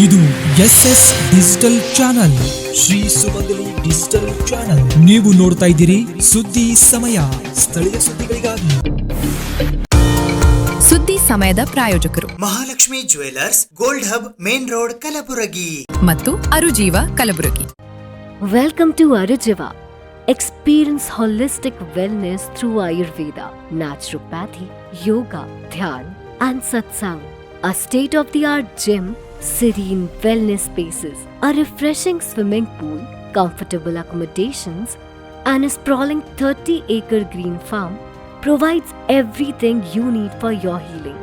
ಇದು SS digital channel, Shri ಸುಮಂಗಲಿ digital channel. ನೀವು ನೋಡ್ತಾ ಇದ್ದೀರಿ ಸುದ್ದಿ ಸಮಯ, ಸ್ಥಳೀಯ ಸುದ್ದಿಗಳಿಗಾಗಿ. ಸುದ್ದಿ ಸಮಯದ ಪ್ರಾಯೋಜಕರು Mahalakshmi jewellers, gold hub, main road, Kalaburagi ಮತ್ತು ಅರುಜೀವ Kalaburagi. Welcome to Arujiva. Experience holistic wellness through Ayurveda, naturopathy, yoga, dhyan and satsang. A state-of-the-art gym, serene wellness spaces, a refreshing swimming pool, comfortable accommodations and a sprawling 30-acre green farm provides everything you need for your healing.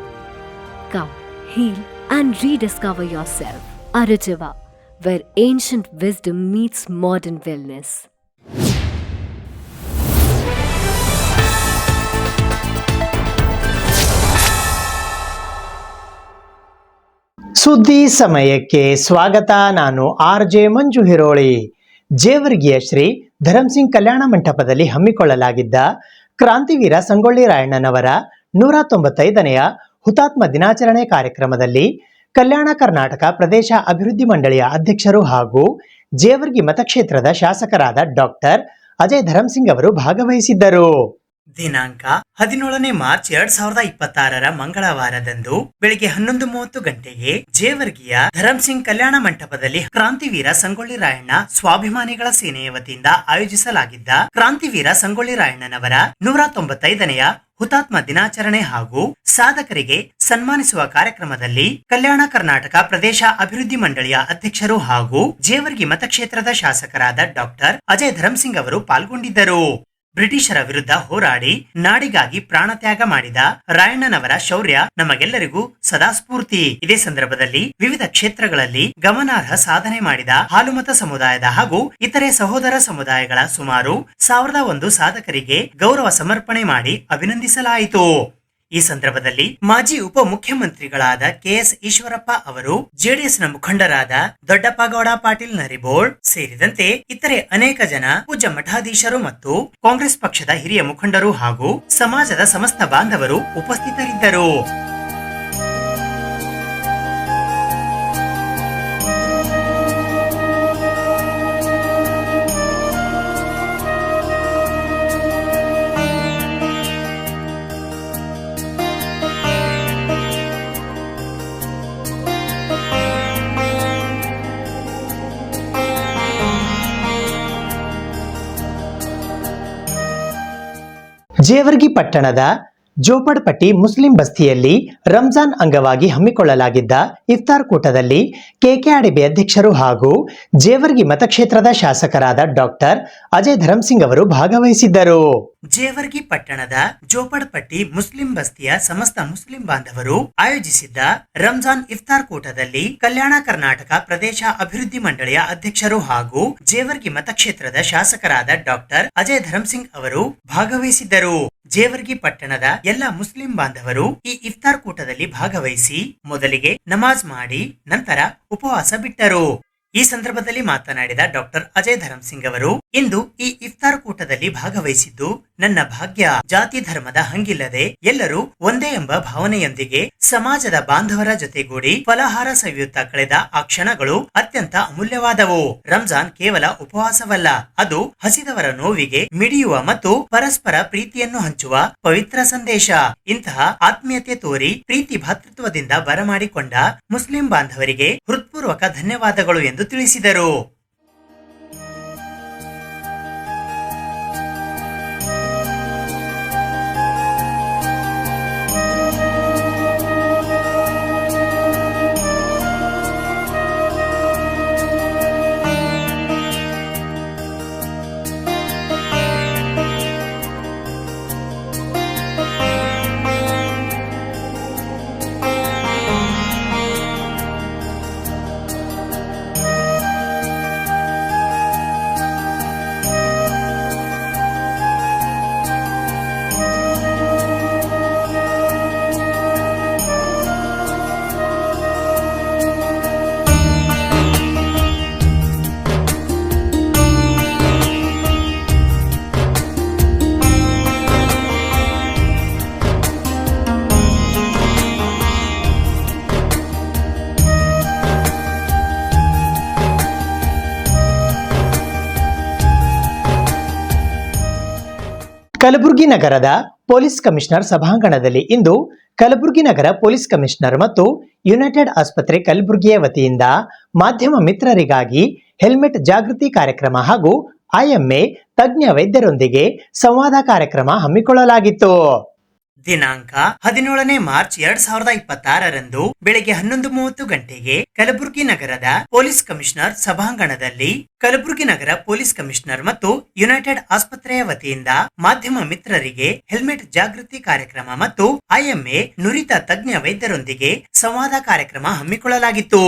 Come, heal and rediscover yourself. Arujiva, where ancient wisdom meets modern wellness. ಸುದ್ದಿ ಸಮಯಕ್ಕೆ ಸ್ವಾಗತ. ನಾನು RJ ಮಂಜು ಹಿರೋಳಿ. ಜೇವರ್ಗಿಯ ಶ್ರೀ ಧರಂಸಿಂಗ್ ಕಲ್ಯಾಣ ಮಂಟಪದಲ್ಲಿ ಹಮ್ಮಿಕೊಳ್ಳಲಾಗಿದ್ದ ಕ್ರಾಂತಿವೀರ ಸಂಗೊಳ್ಳಿ ರಾಯಣ್ಣನವರ 195ನೆಯ ಹುತಾತ್ಮ ದಿನಾಚರಣೆ ಕಾರ್ಯಕ್ರಮದಲ್ಲಿ ಕಲ್ಯಾಣ ಕರ್ನಾಟಕ ಪ್ರದೇಶ ಅಭಿವೃದ್ಧಿ ಮಂಡಳಿಯ ಅಧ್ಯಕ್ಷರು ಹಾಗೂ ಜೇವರ್ಗಿ ಮತಕ್ಷೇತ್ರದ ಶಾಸಕರಾದ ಡಾಕ್ಟರ್ ಅಜಯ್ ಧರಂಸಿಂಗ್ ಅವರು ಭಾಗವಹಿಸಿದ್ದರು. ದಿನಾಂಕ 17ನೇ ಮಾರ್ಚ್ 2026 ಮಂಗಳವಾರದಂದು ಬೆಳಿಗ್ಗೆ 11:30 ಗಂಟೆಗೆ ಜೇವರ್ಗಿಯ ಧರಂಸಿಂಗ್ ಕಲ್ಯಾಣ ಮಂಟಪದಲ್ಲಿ ಕ್ರಾಂತಿವೀರ ಸಂಗೊಳ್ಳಿ ರಾಯಣ್ಣ ಸ್ವಾಭಿಮಾನಿಗಳ ಸೇನೆಯ ವತಿಯಿಂದ ಆಯೋಜಿಸಲಾಗಿದ್ದ ಕ್ರಾಂತಿವೀರ ಸಂಗೊಳ್ಳಿ ರಾಯಣ್ಣನವರ 195ನೆಯ ಹುತಾತ್ಮ ದಿನಾಚರಣೆ ಹಾಗೂ ಸಾಧಕರಿಗೆ ಸನ್ಮಾನಿಸುವ ಕಾರ್ಯಕ್ರಮದಲ್ಲಿ ಕಲ್ಯಾಣ ಕರ್ನಾಟಕ ಪ್ರದೇಶ ಅಭಿವೃದ್ಧಿ ಮಂಡಳಿಯ ಅಧ್ಯಕ್ಷರು ಹಾಗೂ ಜೇವರ್ಗಿ ಮತಕ್ಷೇತ್ರದ ಶಾಸಕರಾದ ಡಾಕ್ಟರ್ ಅಜಯ್ ಧರಂಸಿಂಗ್ ಅವರು ಪಾಲ್ಗೊಂಡಿದ್ದರು. ಬ್ರಿಟಿಷರ ವಿರುದ್ಧ ಹೋರಾಡಿ ನಾಡಿಗಾಗಿ ಪ್ರಾಣತ್ಯಾಗ ಮಾಡಿದ ರಾಯಣ್ಣನವರ ಶೌರ್ಯ ನಮಗೆಲ್ಲರಿಗೂ ಸದಾ ಸ್ಫೂರ್ತಿ. ಇದೇ ಸಂದರ್ಭದಲ್ಲಿ ವಿವಿಧ ಕ್ಷೇತ್ರಗಳಲ್ಲಿ ಗಮನಾರ್ಹ ಸಾಧನೆ ಮಾಡಿದ ಹಾಲುಮತ ಸಮುದಾಯದ ಹಾಗೂ ಇತರೆ ಸಹೋದರ ಸಮುದಾಯಗಳ ಸುಮಾರು 1001 ಸಾಧಕರಿಗೆ ಗೌರವ ಸಮರ್ಪಣೆ ಮಾಡಿ ಅಭಿನಂದಿಸಲಾಯಿತು. ಈ ಸಂದರ್ಭದಲ್ಲಿ ಮಾಜಿ ಉಪಮುಖ್ಯಮಂತ್ರಿಗಳಾದ KS ಈಶ್ವರಪ್ಪ ಅವರು, ಜೆಡಿಎಸ್ನ ಮುಖಂಡರಾದ ದೊಡ್ಡಪ್ಪಗೌಡ ಪಾಟೀಲ್ ನರಿಬೋಳ್ ಸೇರಿದಂತೆ ಇತರೆ ಅನೇಕ ಜನ ಪೂಜ್ಯ ಮಠಾಧೀಶರು ಮತ್ತು ಕಾಂಗ್ರೆಸ್ ಪಕ್ಷದ ಹಿರಿಯ ಮುಖಂಡರು ಹಾಗೂ ಸಮಾಜದ ಸಮಸ್ತ ಬಾಂಧವರು ಉಪಸ್ಥಿತರಿದ್ದರು. ಜೇವರ್ಗಿ ಪಟ್ಟಣದ ಜೋಪಡ್ಪಟ್ಟಿ ಮುಸ್ಲಿಂ ಬಸ್ತಿಯಲ್ಲಿ ರಂಜಾನ್ ಅಂಗವಾಗಿ ಹಮ್ಮಿಕೊಳ್ಳಲಾಗಿದ್ದ ಇಫ್ತಾರ್ ಕೂಟದಲ್ಲಿ KKRDB ಅಧ್ಯಕ್ಷರು ಹಾಗೂ ಜೇವರ್ಗಿ ಮತಕ್ಷೇತ್ರದ ಶಾಸಕರಾದ ಡಾಕ್ಟರ್ ಅಜಯ್ ಧರಂಸಿಂಗ್ ಅವರು ಭಾಗವಹಿಸಿದ್ದರು. ಜೇವರ್ಗಿ ಪಟ್ಟಣದ ಜೋಪಡ್ಪಟ್ಟಿ ಮುಸ್ಲಿಂ ಬಸ್ತಿಯ ಸಮಸ್ತ ಮುಸ್ಲಿಂ ಬಾಂಧವರು ಆಯೋಜಿಸಿದ್ದ ರಂಜಾನ್ ಇಫ್ತಾರ್ ಕೂಟದಲ್ಲಿ ಕಲ್ಯಾಣ ಕರ್ನಾಟಕ ಪ್ರದೇಶ ಅಭಿವೃದ್ಧಿ ಮಂಡಳಿಯ ಅಧ್ಯಕ್ಷರು ಹಾಗೂ ಜೇವರ್ಗಿ ಮತಕ್ಷೇತ್ರದ ಶಾಸಕರಾದ ಡಾಕ್ಟರ್ ಅಜಯ್ ಧರಂಸಿಂಗ್ ಅವರು ಭಾಗವಹಿಸಿದ್ದರು. ಜೇವರ್ಗಿ ಪಟ್ಟಣದ ಎಲ್ಲ ಮುಸ್ಲಿಂ ಬಾಂಧವರು ಈ ಇಫ್ತಾರ್ ಕೂಟದಲ್ಲಿ ಭಾಗವಹಿಸಿ ಮೊದಲಿಗೆ ನಮಾಜ್ ಮಾಡಿ ನಂತರ ಉಪವಾಸ ಬಿಟ್ಟರು. ಈ ಸಂದರ್ಭದಲ್ಲಿ ಮಾತನಾಡಿದ ಡಾಕ್ಟರ್ ಅಜಯ್ ಧರಂಸಿಂಗ್ ಅವರು, ಇಂದು ಈ ಇಫ್ತಾರ್ ಕೂಟದಲ್ಲಿ ಭಾಗವಹಿಸಿದ್ದು ನನ್ನ ಭಾಗ್ಯ. ಜಾತಿ ಧರ್ಮದ ಹಂಗಿಲ್ಲದೆ ಎಲ್ಲರೂ ಒಂದೇ ಎಂಬ ಭಾವನೆಯೊಂದಿಗೆ ಸಮಾಜದ ಬಾಂಧವರ ಜೊತೆಗೂಡಿ ಫಲಹಾರ ಸವಿಯುತ್ತಾ ಕಳೆದ ಆ ಕ್ಷಣಗಳು ಅತ್ಯಂತ ಅಮೂಲ್ಯವಾದವು. ರಂಜಾನ್ ಕೇವಲ ಉಪವಾಸವಲ್ಲ, ಅದು ಹಸಿದವರ ನೋವಿಗೆ ಮಿಡಿಯುವ ಮತ್ತು ಪರಸ್ಪರ ಪ್ರೀತಿಯನ್ನು ಹಂಚುವ ಪವಿತ್ರ ಸಂದೇಶ. ಇಂತಹ ಆತ್ಮೀಯತೆ ತೋರಿ ಪ್ರೀತಿ ಭಾತೃತ್ವದಿಂದ ಬರಮಾಡಿಕೊಂಡ ಮುಸ್ಲಿಂ ಬಾಂಧವರಿಗೆ ಹೃತ್ಪೂರ್ವಕ ಧನ್ಯವಾದಗಳು ಎಂದು ತಿಳಿಸಿದರು. ಕಲಬುರಗಿ ನಗರದ ಪೊಲೀಸ್ ಕಮಿಷನರ್ ಸಭಾಂಗಣದಲ್ಲಿ ಇಂದು ಕಲಬುರಗಿ ನಗರ ಪೊಲೀಸ್ ಕಮಿಷನರ್ ಮತ್ತು ಯುನೈಟೆಡ್ ಆಸ್ಪತ್ರೆ ಕಲಬುರಗಿಯ ವತಿಯಿಂದ ಮಾಧ್ಯಮ ಮಿತ್ರರಿಗಾಗಿ ಹೆಲ್ಮೆಟ್ ಜಾಗೃತಿ ಕಾರ್ಯಕ್ರಮ ಹಾಗೂ ಐಎಂಎ ತಜ್ಞ ವೈದ್ಯರೊಂದಿಗೆ ಸಂವಾದ ಕಾರ್ಯಕ್ರಮ ಹಮ್ಮಿಕೊಳ್ಳಲಾಗಿತ್ತು. ದಿನಾಂಕ 17ನೇ ಮಾರ್ಚ್ 2026ರಂದು ಬೆಳಗ್ಗೆ 11:30 ಗಂಟೆಗೆ ಕಲಬುರಗಿ ನಗರದ ಪೊಲೀಸ್ ಕಮಿಷನರ್ ಸಭಾಂಗಣದಲ್ಲಿ ಕಲಬುರಗಿ ನಗರ ಪೊಲೀಸ್ ಕಮಿಷನರ್ ಮತ್ತು ಯುನೈಟೆಡ್ ಆಸ್ಪತ್ರೆಯ ವತಿಯಿಂದ ಮಾಧ್ಯಮ ಮಿತ್ರರಿಗೆ ಹೆಲ್ಮೆಟ್ ಜಾಗೃತಿ ಕಾರ್ಯಕ್ರಮ ಮತ್ತು ಐಎಂಎ ನುರಿತ ತಜ್ಞ ವೈದ್ಯರೊಂದಿಗೆ ಸಂವಾದ ಕಾರ್ಯಕ್ರಮ ಹಮ್ಮಿಕೊಳ್ಳಲಾಗಿತ್ತು.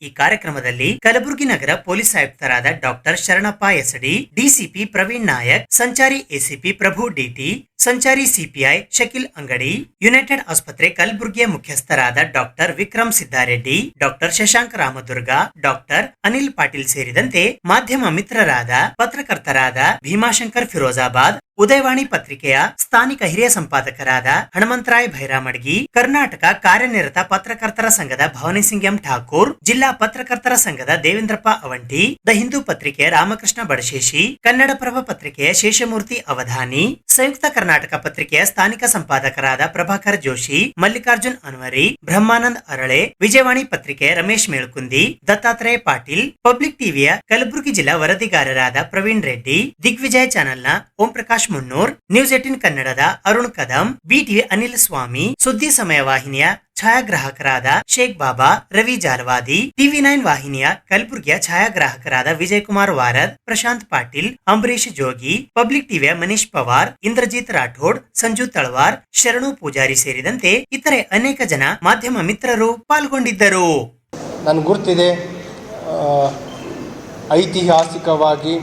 ಈ ಕಾರ್ಯಕ್ರಮದಲ್ಲಿ ಕಲಬುರಗಿ ನಗರ ಪೊಲೀಸ್ ಆಯುಕ್ತರಾದ ಡಾಕ್ಟರ್ ಶರಣಪ್ಪ ಎಸಡಿ, ಡಿಸಿಪಿ ಪ್ರವೀಣ್ ನಾಯಕ್, ಸಂಚಾರಿ ಎಸಿಪಿ ಪ್ರಭು ಡಿಟಿ, ಸಂಚಾರಿ ಸಿಪಿಐ ಶಕೀಲ್ ಅಂಗಡಿ, ಯುನೈಟೆಡ್ ಆಸ್ಪತ್ರೆ ಕಲಬುರಗಿಯ ಮುಖ್ಯಸ್ಥರಾದ doctor Vikram Siddareddy, doctor Shashank Ramdurg, doctor Anil Patil ಸೇರಿದಂತೆ ಮಾಧ್ಯಮ ಮಿತ್ರರಾದ ಪತ್ರಕರ್ತರಾದ ಭೀಮಾಶಂಕರ್ ಫಿರೋಜಾಬಾದ್, ಉದಯವಾಣಿ ಪತ್ರಿಕೆಯ ಸ್ಥಾನಿಕ ಹಿರಿಯ ಸಂಪಾದಕರಾದ ಹನುಮಂತರಾಯ್ ಭೈರಾಮಡ್ಗಿ, ಕರ್ನಾಟಕ ಕಾರ್ಯನಿರತ ಪತ್ರಕರ್ತರ ಸಂಘದ ಭವಾನಿ ಸಿಂಗ್ ಎಂ ಠಾಕೂರ್, ಜಿಲ್ಲಾ ಪತ್ರಕರ್ತರ ಸಂಘದ ದೇವೇಂದ್ರಪ್ಪ ಅವಂಟಿ, ದ ಹಿಂದೂ ಪತ್ರಿಕೆಯ ರಾಮಕೃಷ್ಣ ಬಡಶೇಷಿ, ಕನ್ನಡಪ್ರಭ ಪತ್ರಿಕೆಯ ಶೇಷಮೂರ್ತಿ ಅವಧಾನಿ, ಸಂಯುಕ್ತ ಕರ್ನಾಟಕ ಪತ್ರಿಕೆಯ ಸ್ಥಾನಿಕ ಸಂಪಾದಕರಾದ ಪ್ರಭಾಕರ್ ಜೋಶಿ, ಮಲ್ಲಿಕಾರ್ಜುನ್ ಅನ್ವರಿ, ಬ್ರಹ್ಮಾನಂದ್ ಅರಳೆ, ವಿಜಯವಾಣಿ ಪತ್ರಿಕೆಯ ರಮೇಶ್ ಮೇಳ್ಕುಂದಿ, ದತ್ತಾತ್ರೇಯ ಪಾಟೀಲ್, ಪಬ್ಲಿಕ್ ಟಿವಿಯ ಕಲಬುರಗಿ ಜಿಲ್ಲಾ ವರದಿಗಾರರಾದ ಪ್ರವೀಣ್ ರೆಡ್ಡಿ, ದಿಗ್ವಿಜಯ ಚಾನೆಲ್ನ ಓಂ ಪ್ರಕಾಶ್ ಮುನ್ನೂರ್, ನ್ಯೂಸ್ 18 ಕನ್ನಡದ ಅರುಣ್ ಕದಂ, ಬಿಟಿವಿ ಅನಿಲ್ ಸ್ವಾಮಿ, ಸುದ್ದಿ ಸಮಯ ವಾಹಿನಿಯ ಛಾಯಾಗ್ರಾಹಕರಾದ ಶೇಖ್ ಬಾಬಾ, ರವಿ ಜಾಲವಾದಿ, ಟಿವಿ9 ವಾಹಿನಿಯ ಕಲಬುರಗಿಯ ಛಾಯಾಗ್ರಾಹಕರಾದ ವಿಜಯ್ ಕುಮಾರ್ ವಾರದ್, ಪ್ರಶಾಂತ್ ಪಾಟೀಲ್, ಅಂಬರೀಶ್ ಜೋಗಿ, ಪಬ್ಲಿಕ್ ಟಿವಿಯ ಮನೀಶ್ ಪವಾರ್, ಇಂದ್ರಜಿತ್ ರಾಠೋಡ್, ಸಂಜು ತಳವಾರ್, ಶರಣು ಪೂಜಾರಿ ಸೇರಿದಂತೆ ಇತರೆ ಅನೇಕ ಜನ ಮಾಧ್ಯಮ ಮಿತ್ರರು ಪಾಲ್ಗೊಂಡಿದ್ದರು. ನನಗೆ ಗುರ್ತಿದೆ, ಐತಿಹಾಸಿಕವಾಗಿ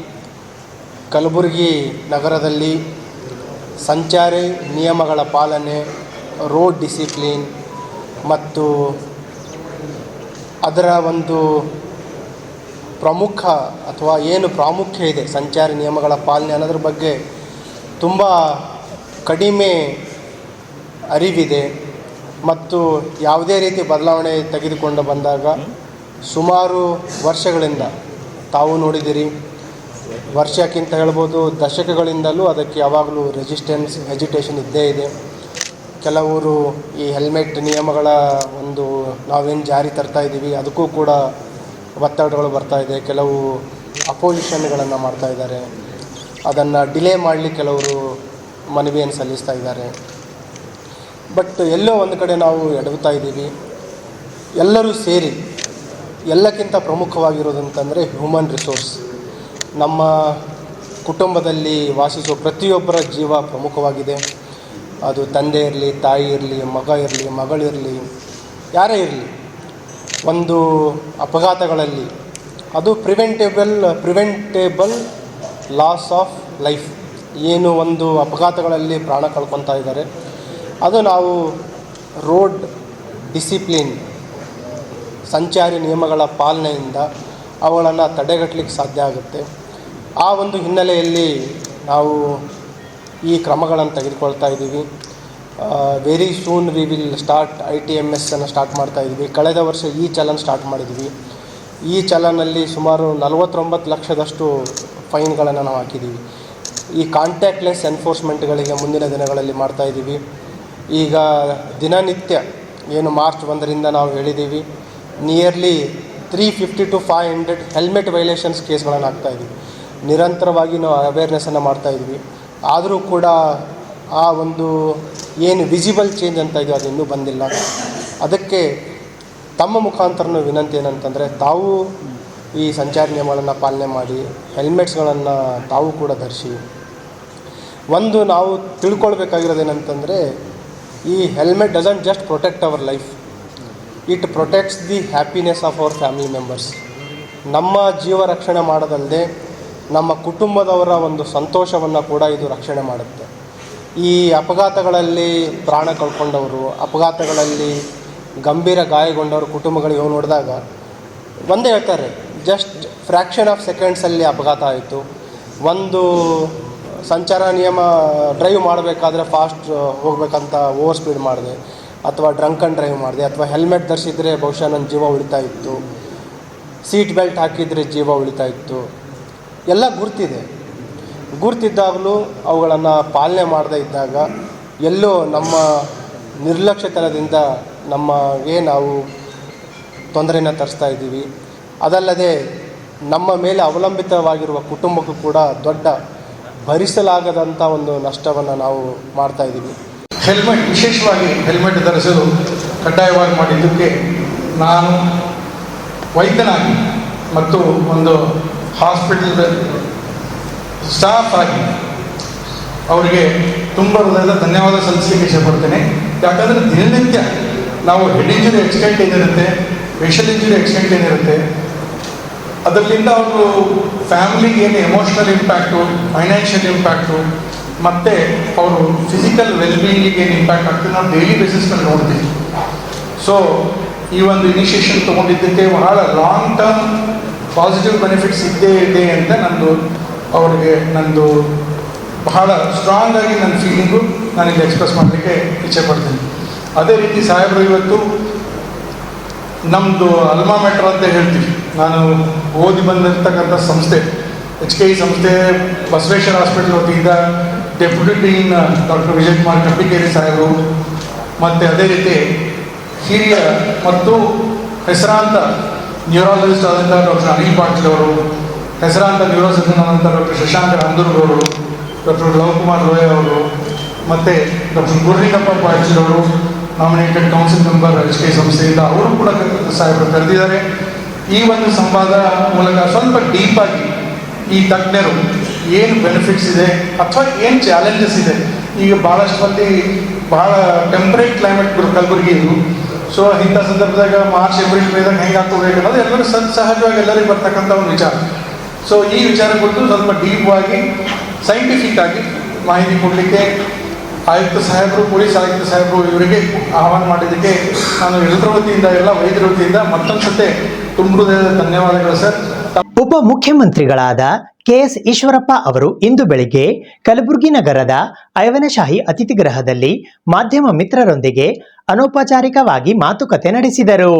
ಕಲಬುರಗಿ ನಗರದಲ್ಲಿ ಸಂಚಾರಿ ನಿಯಮಗಳ ಪಾಲನೆ, ರೋಡ್ ಡಿಸಿಪ್ಲಿನ್ ಮತ್ತು ಅದರ ಒಂದು ಪ್ರಮುಖ ಅಥವಾ ಏನು ಪ್ರಾಮುಖ್ಯ ಇದೆ ಸಂಚಾರಿ ನಿಯಮಗಳ ಪಾಲನೆ ಅನ್ನೋದ್ರ ಬಗ್ಗೆ ತುಂಬ ಕಡಿಮೆ ಅರಿವಿದೆ. ಮತ್ತು ಯಾವುದೇ ರೀತಿ ಬದಲಾವಣೆ ತೆಗೆದುಕೊಂಡು ಬಂದಾಗ ಸುಮಾರು ವರ್ಷಗಳಿಂದ ತಾವು ನೋಡಿದಿರಿ, ವರ್ಷಕ್ಕಿಂತ ಹೇಳ್ಬೋದು ದಶಕಗಳಿಂದಲೂ ಅದಕ್ಕೆ ಯಾವಾಗಲೂ ರೆಸಿಸ್ಟೆನ್ಸ್, ಹೆಜಿಟೇಷನ್ ಇದ್ದೇ ಇದೆ. ಕೆಲವರು ಈ ಹೆಲ್ಮೆಟ್ ನಿಯಮಗಳ ಒಂದು ನಾವೇನು ಜಾರಿ ತರ್ತಾ ಇದ್ದೀವಿ ಅದಕ್ಕೂ ಕೂಡ ಒತ್ತಡಗಳು ಬರ್ತಾ ಇದೆ. ಕೆಲವು ಅಪೋಸಿಷನ್ಗಳನ್ನು ಮಾಡ್ತಾ ಇದ್ದಾರೆ, ಅದನ್ನು ಡಿಲೇ ಮಾಡಲಿಕ್ಕೆ ಕೆಲವರು ಮನವಿಯನ್ನು ಸಲ್ಲಿಸ್ತಾ ಇದ್ದಾರೆ. ಬಟ್ ಎಲ್ಲೋ ಒಂದು ಕಡೆ ನಾವು ಎಡವುತ್ತಾ ಇದ್ದೀವಿ. ಎಲ್ಲರೂ ಸೇರಿ ಎಲ್ಲಕ್ಕಿಂತ ಪ್ರಮುಖವಾಗಿರೋದಂತಂದರೆ ಹ್ಯೂಮನ್ ರಿಸೋರ್ಸ್. ನಮ್ಮ ಕುಟುಂಬದಲ್ಲಿ ವಾಸಿಸುವ ಪ್ರತಿಯೊಬ್ಬರ ಜೀವ ಪ್ರಮುಖವಾಗಿದೆ. ಅದು ತಂದೆ ಇರಲಿ, ತಾಯಿ ಇರಲಿ, ಮಗ ಇರಲಿ, ಮಗಳಿರಲಿ, ಯಾರೇ ಇರಲಿ, ಒಂದು ಅಪಘಾತಗಳಲ್ಲಿ ಅದು ಪ್ರಿವೆಂಟೇಬಲ್ ಲಾಸ್ ಆಫ್ ಲೈಫ್, ಏನು ಒಂದು ಅಪಘಾತಗಳಲ್ಲಿ ಪ್ರಾಣ ಕಳ್ಕೊತಾ ಇದ್ದಾರೆ, ಅದು ನಾವು ರೋಡ್ ಡಿಸಿಪ್ಲಿನ್, ಸಂಚಾರಿ ನಿಯಮಗಳ ಪಾಲನೆಯಿಂದ ಅವುಗಳನ್ನು ತಡೆಗಟ್ಟಲಿಕ್ಕೆ ಸಾಧ್ಯ ಆಗುತ್ತೆ. ಆ ಒಂದು ಹಿನ್ನೆಲೆಯಲ್ಲಿ ನಾವು ಈ ಕ್ರಮಗಳನ್ನು ತೆಗೆದುಕೊಳ್ತಾ ಇದ್ದೀವಿ. Very soon we will start ITMS ಅನ್ನು ಸ್ಟಾರ್ಟ್ ಮಾಡ್ತಾ ಇದ್ದೀವಿ. ಕಳೆದ ವರ್ಷ ಈ ಚಲನ್ ಸ್ಟಾರ್ಟ್ ಮಾಡಿದ್ವಿ. ಈ ಚಲನಲ್ಲಿ ಸುಮಾರು 49 ಲಕ್ಷದಷ್ಟು ಫೈನ್ಗಳನ್ನು ನಾವು ಹಾಕಿದ್ದೀವಿ. ಈ ಕಾಂಟ್ಯಾಕ್ಟ್ಲೆಸ್ ಎನ್ಫೋರ್ಸ್ಮೆಂಟ್ಗಳಿಗೆ ಮುಂದಿನ ದಿನಗಳಲ್ಲಿ ಮಾಡ್ತಾ ಇದ್ದೀವಿ. ಈಗ ದಿನನಿತ್ಯ ಏನು ಮಾರ್ಚ್ 1ರಿಂದ ನಾವು ಹೇಳಿದ್ದೀವಿ, ನಿಯರ್ಲಿ 350 to 500 ಹೆಲ್ಮೆಟ್ ವೈಲೇಷನ್ಸ್ ಕೇಸ್ಗಳನ್ನು ಹಾಕ್ತಾಯಿದ್ವಿ. ನಿರಂತರವಾಗಿ ನಾವು ಅವೇರ್ನೆಸ್ಸನ್ನು ಮಾಡ್ತಾಯಿದ್ವಿ. ಆದರೂ ಕೂಡ ಆ ಒಂದು ಏನು ವಿಸಿಬಲ್ ಚೇಂಜ್ ಅಂತ ಇದೆಯೋ ಅದು ಇನ್ನೂ ಬಂದಿಲ್ಲ. ಅದಕ್ಕೆ ತಮ್ಮ ಮುಖಾಂತರನೂ ವಿನಂತಿ ಏನಂತಂದರೆ, ತಾವು ಈ ಸಂಚಾರ ನಿಯಮಗಳನ್ನು ಪಾಲನೆ ಮಾಡಿ, ಹೆಲ್ಮೆಟ್ಸ್ಗಳನ್ನು ತಾವು ಕೂಡ ಧರಿಸಿ. ಒಂದು ನಾವು ತಿಳ್ಕೊಳ್ಬೇಕಾಗಿರೋದೇನಂತಂದರೆ, ಈ helmet doesn't just protect our life, it protects the happiness of our family members. ನಮ್ಮ ಜೀವ ರಕ್ಷಣೆ ಮಾಡೋದಲ್ಲದೆ ನಮ್ಮ ಕುಟುಂಬದವರ ಒಂದು ಸಂತೋಷವನ್ನು ಕೂಡ ಇದು ರಕ್ಷಣೆ ಮಾಡುತ್ತೆ. ಈ ಅಪಘಾತಗಳಲ್ಲಿ ಪ್ರಾಣ ಕಳ್ಕೊಂಡವರು, ಅಪಘಾತಗಳಲ್ಲಿ ಗಂಭೀರ ಗಾಯಗೊಂಡವರು ಕುಟುಂಬಗಳಿಗೆ ನೋಡಿದಾಗ ಒಂದೇ ಹೇಳ್ತಾರೆ, ಜಸ್ಟ್ ಫ್ರ್ಯಾಕ್ಷನ್ ಆಫ್ ಸೆಕೆಂಡ್ಸಲ್ಲಿ ಅಪಘಾತ ಆಯಿತು. ಒಂದು ಸಂಚಾರ ನಿಯಮ ಡ್ರೈವ್ ಮಾಡಬೇಕಾದ್ರೆ ಫಾಸ್ಟ್ ಹೋಗಬೇಕಂತ ಓವರ್ ಸ್ಪೀಡ್ ಮಾಡಿದೆ, ಅಥವಾ ಡ್ರಂಕ್ ಆ್ಯಂಡ್ ಡ್ರೈವ್ ಮಾಡಿದೆ, ಅಥವಾ ಹೆಲ್ಮೆಟ್ ಧರಿಸಿದರೆ ಬಹುಶಃ ನನ್ನ ಜೀವ ಉಳಿತಾ ಇತ್ತು, ಸೀಟ್ ಬೆಲ್ಟ್ ಹಾಕಿದರೆ ಜೀವ ಉಳಿತಾ ಇತ್ತು, ಎಲ್ಲ ಗುರ್ತಿದೆ. ಗುರ್ತಿದ್ದಾಗಲೂ ಅವುಗಳನ್ನು ಪಾಲನೆ ಮಾಡದೇ ಇದ್ದಾಗ ಎಲ್ಲೋ ನಮ್ಮ ನಿರ್ಲಕ್ಷ್ಯತನದಿಂದ ನಮಗೆ ನಾವು ತೊಂದರೆನ ತರಿಸ್ತಾ ಇದ್ದೀವಿ. ಅದಲ್ಲದೆ ನಮ್ಮ ಮೇಲೆ ಅವಲಂಬಿತವಾಗಿರುವ ಕುಟುಂಬಕ್ಕೂ ಕೂಡ ದೊಡ್ಡ ಭರಿಸಲಾಗದಂಥ ಒಂದು ನಷ್ಟವನ್ನು ನಾವು ಮಾಡ್ತಾಯಿದ್ದೀವಿ. ಹೆಲ್ಮೆಟ್, ವಿಶೇಷವಾಗಿ ಹೆಲ್ಮೆಟ್ ಧರಿಸಲು ಕಡ್ಡಾಯವಾಗಿ ಮಾಡಿದ್ದಕ್ಕೆ ನಾನು ವೈದ್ಯನಾಗಿ ಮತ್ತು ಒಂದು ಹಾಸ್ಪಿಟಲ್ ಸ್ಟಾಫ್ ಆಗಿ ಅವರಿಗೆ ತುಂಬ ಹೃದಯದ ಧನ್ಯವಾದ ಸಲ್ಲಿಸಲಿಕ್ಕೆ ಇಷ್ಟಪಡ್ತೇನೆ. ಯಾಕಂದರೆ ದಿನನಿತ್ಯ ನಾವು ಹೆಡ್ ಇಂಜುರಿ ಆಕ್ಸಿಡೆಂಟ್ ಏನಿರುತ್ತೆ, ಫೇಷಿಯಲ್ ಇಂಜುರಿ ಆಕ್ಸಿಡೆಂಟ್ ಏನಿರುತ್ತೆ, ಅದರಿಂದ ಅವರು ಫ್ಯಾಮಿಲಿಗೆ ಏನು ಎಮೋಷ್ನಲ್ ಇಂಪ್ಯಾಕ್ಟು, ಫೈನಾನ್ಷಿಯಲ್ ಇಂಪ್ಯಾಕ್ಟು ಮತ್ತು ಅವರು ಫಿಸಿಕಲ್ ವೆಲ್ಬೀಯಿಂಗಿಗೆ ಏನು ಇಂಪ್ಯಾಕ್ಟ್ ಆಗ್ತದೆ ನಾವು ಡೈಲಿ ಬೇಸಿಸ್ನಲ್ಲಿ ನೋಡ್ತೀವಿ. ಸೊ ಈ ಒಂದು ಇನಿಷಿಯೇಷನ್ ತೊಗೊಂಡಿದ್ದಕ್ಕೆ ಬಹಳ ಲಾಂಗ್ ಟರ್ಮ್ ಪಾಸಿಟಿವ್ ಬೆನಿಫಿಟ್ಸ್ ಇದ್ದೇ ಇದೆ ಅಂತ ನಂದು ಬಹಳ ಸ್ಟ್ರಾಂಗ್ ಆಗಿ ನನ್ನ ಫೀಲಿಂಗು ನಾನಿಲ್ಲಿ ಎಕ್ಸ್ಪ್ರೆಸ್ ಮಾಡಲಿಕ್ಕೆ ಇಚ್ಛೆಪಡ್ತೀನಿ. ಅದೇ ರೀತಿ ಸಾಹೇಬರು ಇವತ್ತು ನಮ್ಮದು ಅಲ್ಮಾ ಮ್ಯಾಟರ್ ಅಂತ ಹೇಳ್ತೀವಿ. ನಾನು ಓದಿ ಬಂದಿರ್ತಕ್ಕಂಥ ಸಂಸ್ಥೆ HKE ಸಂಸ್ಥೆ, ಬಸವೇಶ್ವರ ಹಾಸ್ಪಿಟಲ್ ವತಿಯಿಂದ ಡೆಪ್ಯೂಟಿ ಡೀನ್ ಡಾಕ್ಟರ್ ವಿಜಯಕುಮಾರ್ ಕಬ್ಬಿಕೇರಿ ಸಾಹೇಬರು ಮತ್ತು ಅದೇ ರೀತಿ ಹಿರಿಯ ಮತ್ತು ಹೆಸರಾಂತ ನ್ಯೂರಾಲಜಿಸ್ಟ್ ಆದಂಥ ಡಾಕ್ಟರ್ ಅನಿಲ್ ಪಾಟೀಲ್ ಅವರು, ಹೆಸರಾಂತ ನ್ಯೂರೋಸರ್ಜನ್ ಆದಂಥ ಡಾಕ್ಟರ್ ಶಶಾಂಕ ರಾಮದುರ್ಗ್ ಅವರು, ಡಾಕ್ಟರ್ ಲವಕುಮಾರ್ ಲೋಯ ಅವರು ಮತ್ತು ಡಾಕ್ಟರ್ ಗುರುಲಿಂಗಪ್ಪ ಪಾಟೀಲ್ ಅವರು ನಾಮಿನೇಟೆಡ್ ಕೌನ್ಸಿಲ್ ಮೆಂಬರ್ HKE ಸಂಸ್ಥೆಯಿಂದ ಅವರು ಕೂಡ ಸಾಹೇಬರು ಕರೆದಿದ್ದಾರೆ. ಈ ಒಂದು ಸಂವಾದ ಮೂಲಕ ಸ್ವಲ್ಪ ಡೀಪಾಗಿ ಈ ತಜ್ಞರು ಏನು ಬೆನಿಫಿಟ್ಸ್ ಇದೆ ಅಥವಾ ಏನು ಚಾಲೆಂಜಸ್ ಇದೆ, ಈಗ ಭಾಳಷ್ಟು ಮಂದಿ ಭಾಳ ಟೆಂಪ್ರೇಟ್ ಕ್ಲೈಮೇಟ್ ಕಲಬುರಗಿ ಇದು. ಸೊ ಇಂಥ ಸಂದರ್ಭದಾಗ ಮಾರ್ಚ್ ಏಪ್ರಿಲ್ ಮೇದಾಗ ಹೆಂಗೆ ಹಾಕೋಬೇಕು ಅನ್ನೋದು ಎಲ್ಲರೂ ಸಹಜವಾಗಿ ಎಲ್ಲರಿಗೂ ಬರ್ತಕ್ಕಂಥ ಒಂದು ವಿಚಾರ. ಸೊ ಈ ವಿಚಾರ ಕುರಿತು ಸ್ವಲ್ಪ ಡೀಪ್ ಆಗಿ ಸೈಂಟಿಫಿಕ್ ಆಗಿ ಮಾಹಿತಿ ಕೊಡಲಿಕ್ಕೆ ಆಯುಕ್ತ ಸಾಹೇಬರು, ಪೊಲೀಸ್ ಆಯುಕ್ತ ಸಾಹೇಬರು ಇವರಿಗೆ ಆಹ್ವಾನ ಮಾಡಿದ್ದಕ್ಕೆ ನಾನು ಎಲ್ಲರ ವತಿಯಿಂದ, ಎಲ್ಲ ವೈದ್ಯರ ವತಿಯಿಂದ ಮತ್ತೊಂದು ಸತೆ ತುಂಬ ಹೃದಯದ ಧನ್ಯವಾದಗಳು ಸರ್. ಉಪಮುಖ್ಯಮಂತ್ರಿಗಳಾದ KS ಈಶ್ವರಪ್ಪ ಅವರು ಇಂದು ಬೆಳಿಗ್ಗೆ ಕಲಬುರಗಿ ನಗರದ ಐವನಶಾಹಿ ಅತಿಥಿಗೃಹದಲ್ಲಿ ಮಾಧ್ಯಮ ಮಿತ್ರರೊಂದಿಗೆ ಅನೌಪಚಾರಿಕವಾಗಿ ಮಾತುಕತೆ ನಡೆಸಿದರು.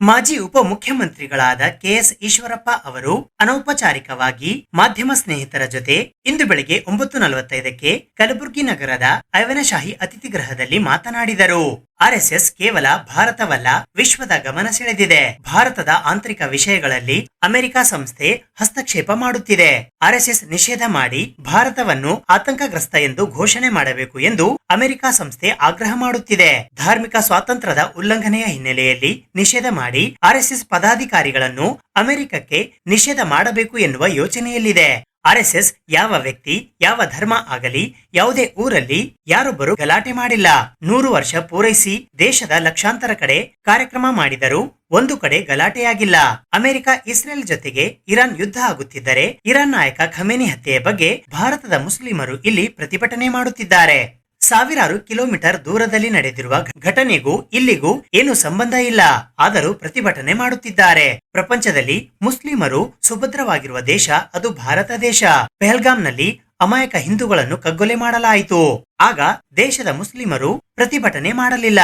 ಮಾಜಿ ಉಪಮುಖ್ಯಮಂತ್ರಿಗಳಾದ KS ಈಶ್ವರಪ್ಪ ಅವರು ಅನೌಪಚಾರಿಕವಾಗಿ ಮಾಧ್ಯಮ ಸ್ನೇಹಿತರ ಜೊತೆ ಇಂದು ಬೆಳಿಗ್ಗೆ 9:45ಕ್ಕೆ ಕಲಬುರಗಿ ನಗರದ ಐವನಶಾಹಿ ಅತಿಥಿಗೃಹದಲ್ಲಿ ಮಾತನಾಡಿದರು. RSS ಕೇವಲ ಭಾರತವಲ್ಲ, ವಿಶ್ವದ ಗಮನ ಸೆಳೆದಿದೆ. ಭಾರತದ ಆಂತರಿಕ ವಿಷಯಗಳಲ್ಲಿ ಅಮೆರಿಕ ಸಂಸ್ಥೆ ಹಸ್ತಕ್ಷೇಪ ಮಾಡುತ್ತಿದೆ. RSS ನಿಷೇಧ ಮಾಡಿ ಭಾರತವನ್ನು ಆತಂಕಗ್ರಸ್ತ ಎಂದು ಘೋಷಣೆ ಮಾಡಬೇಕು ಎಂದು ಅಮೆರಿಕ ಸಂಸ್ಥೆ ಆಗ್ರಹ ಮಾಡುತ್ತಿದೆ. ಧಾರ್ಮಿಕ ಸ್ವಾತಂತ್ರ್ಯದ ಉಲ್ಲಂಘನೆಯ ಹಿನ್ನೆಲೆಯಲ್ಲಿ ನಿಷೇಧ ಮಾಡಿ RSS ಪದಾಧಿಕಾರಿಗಳನ್ನು ಅಮೆರಿಕಕ್ಕೆ ನಿಷೇಧ ಮಾಡಬೇಕು ಎನ್ನುವ ಯೋಚನೆಯಲ್ಲಿದೆ. RSS ಯಾವ ವ್ಯಕ್ತಿ, ಯಾವ ಧರ್ಮ ಆಗಲಿ, ಯಾವುದೇ ಊರಲ್ಲಿ ಯಾರೊಬ್ಬರು ಗಲಾಟೆ ಮಾಡಿಲ್ಲ. 100 ವರ್ಷ ಪೂರೈಸಿ ದೇಶದ ಲಕ್ಷಾಂತರ ಕಡೆ ಕಾರ್ಯಕ್ರಮ ಮಾಡಿದರೂ ಒಂದು ಕಡೆ ಗಲಾಟೆಯಾಗಿಲ್ಲ. ಅಮೆರಿಕ ಇಸ್ರೇಲ್ ಜೊತೆಗೆ ಇರಾನ್ ಯುದ್ಧ ಆಗುತ್ತಿದ್ದರೆ ಇರಾನ್ ನಾಯಕ ಖಮೇನಿ ಹತ್ಯೆಯ ಬಗ್ಗೆ ಭಾರತದ ಮುಸ್ಲಿಮರು ಇಲ್ಲಿ ಪ್ರತಿಭಟನೆ ಮಾಡುತ್ತಿದ್ದಾರೆ. ಸಾವಿರಾರು ಕಿಲೋಮೀಟರ್ ದೂರದಲ್ಲಿ ನಡೆದಿರುವ ಘಟನೆಗೂ ಇಲ್ಲಿಗೂ ಏನು ಸಂಬಂಧ ಇಲ್ಲ, ಆದರೂ ಪ್ರತಿಭಟನೆ ಮಾಡುತ್ತಿದ್ದಾರೆ. ಪ್ರಪಂಚದಲ್ಲಿ ಮುಸ್ಲಿಮರು ಸುಭದ್ರವಾಗಿರುವ ದೇಶ ಅದು ಭಾರತ ದೇಶ. ಪೆಹಲ್ಗಾಂನಲ್ಲಿ ಅಮಾಯಕ ಹಿಂದೂಗಳನ್ನು ಕಗ್ಗೊಲೆ ಮಾಡಲಾಯಿತು. ಆಗ ದೇಶದ ಮುಸ್ಲಿಮರು ಪ್ರತಿಭಟನೆ ಮಾಡಲಿಲ್ಲ.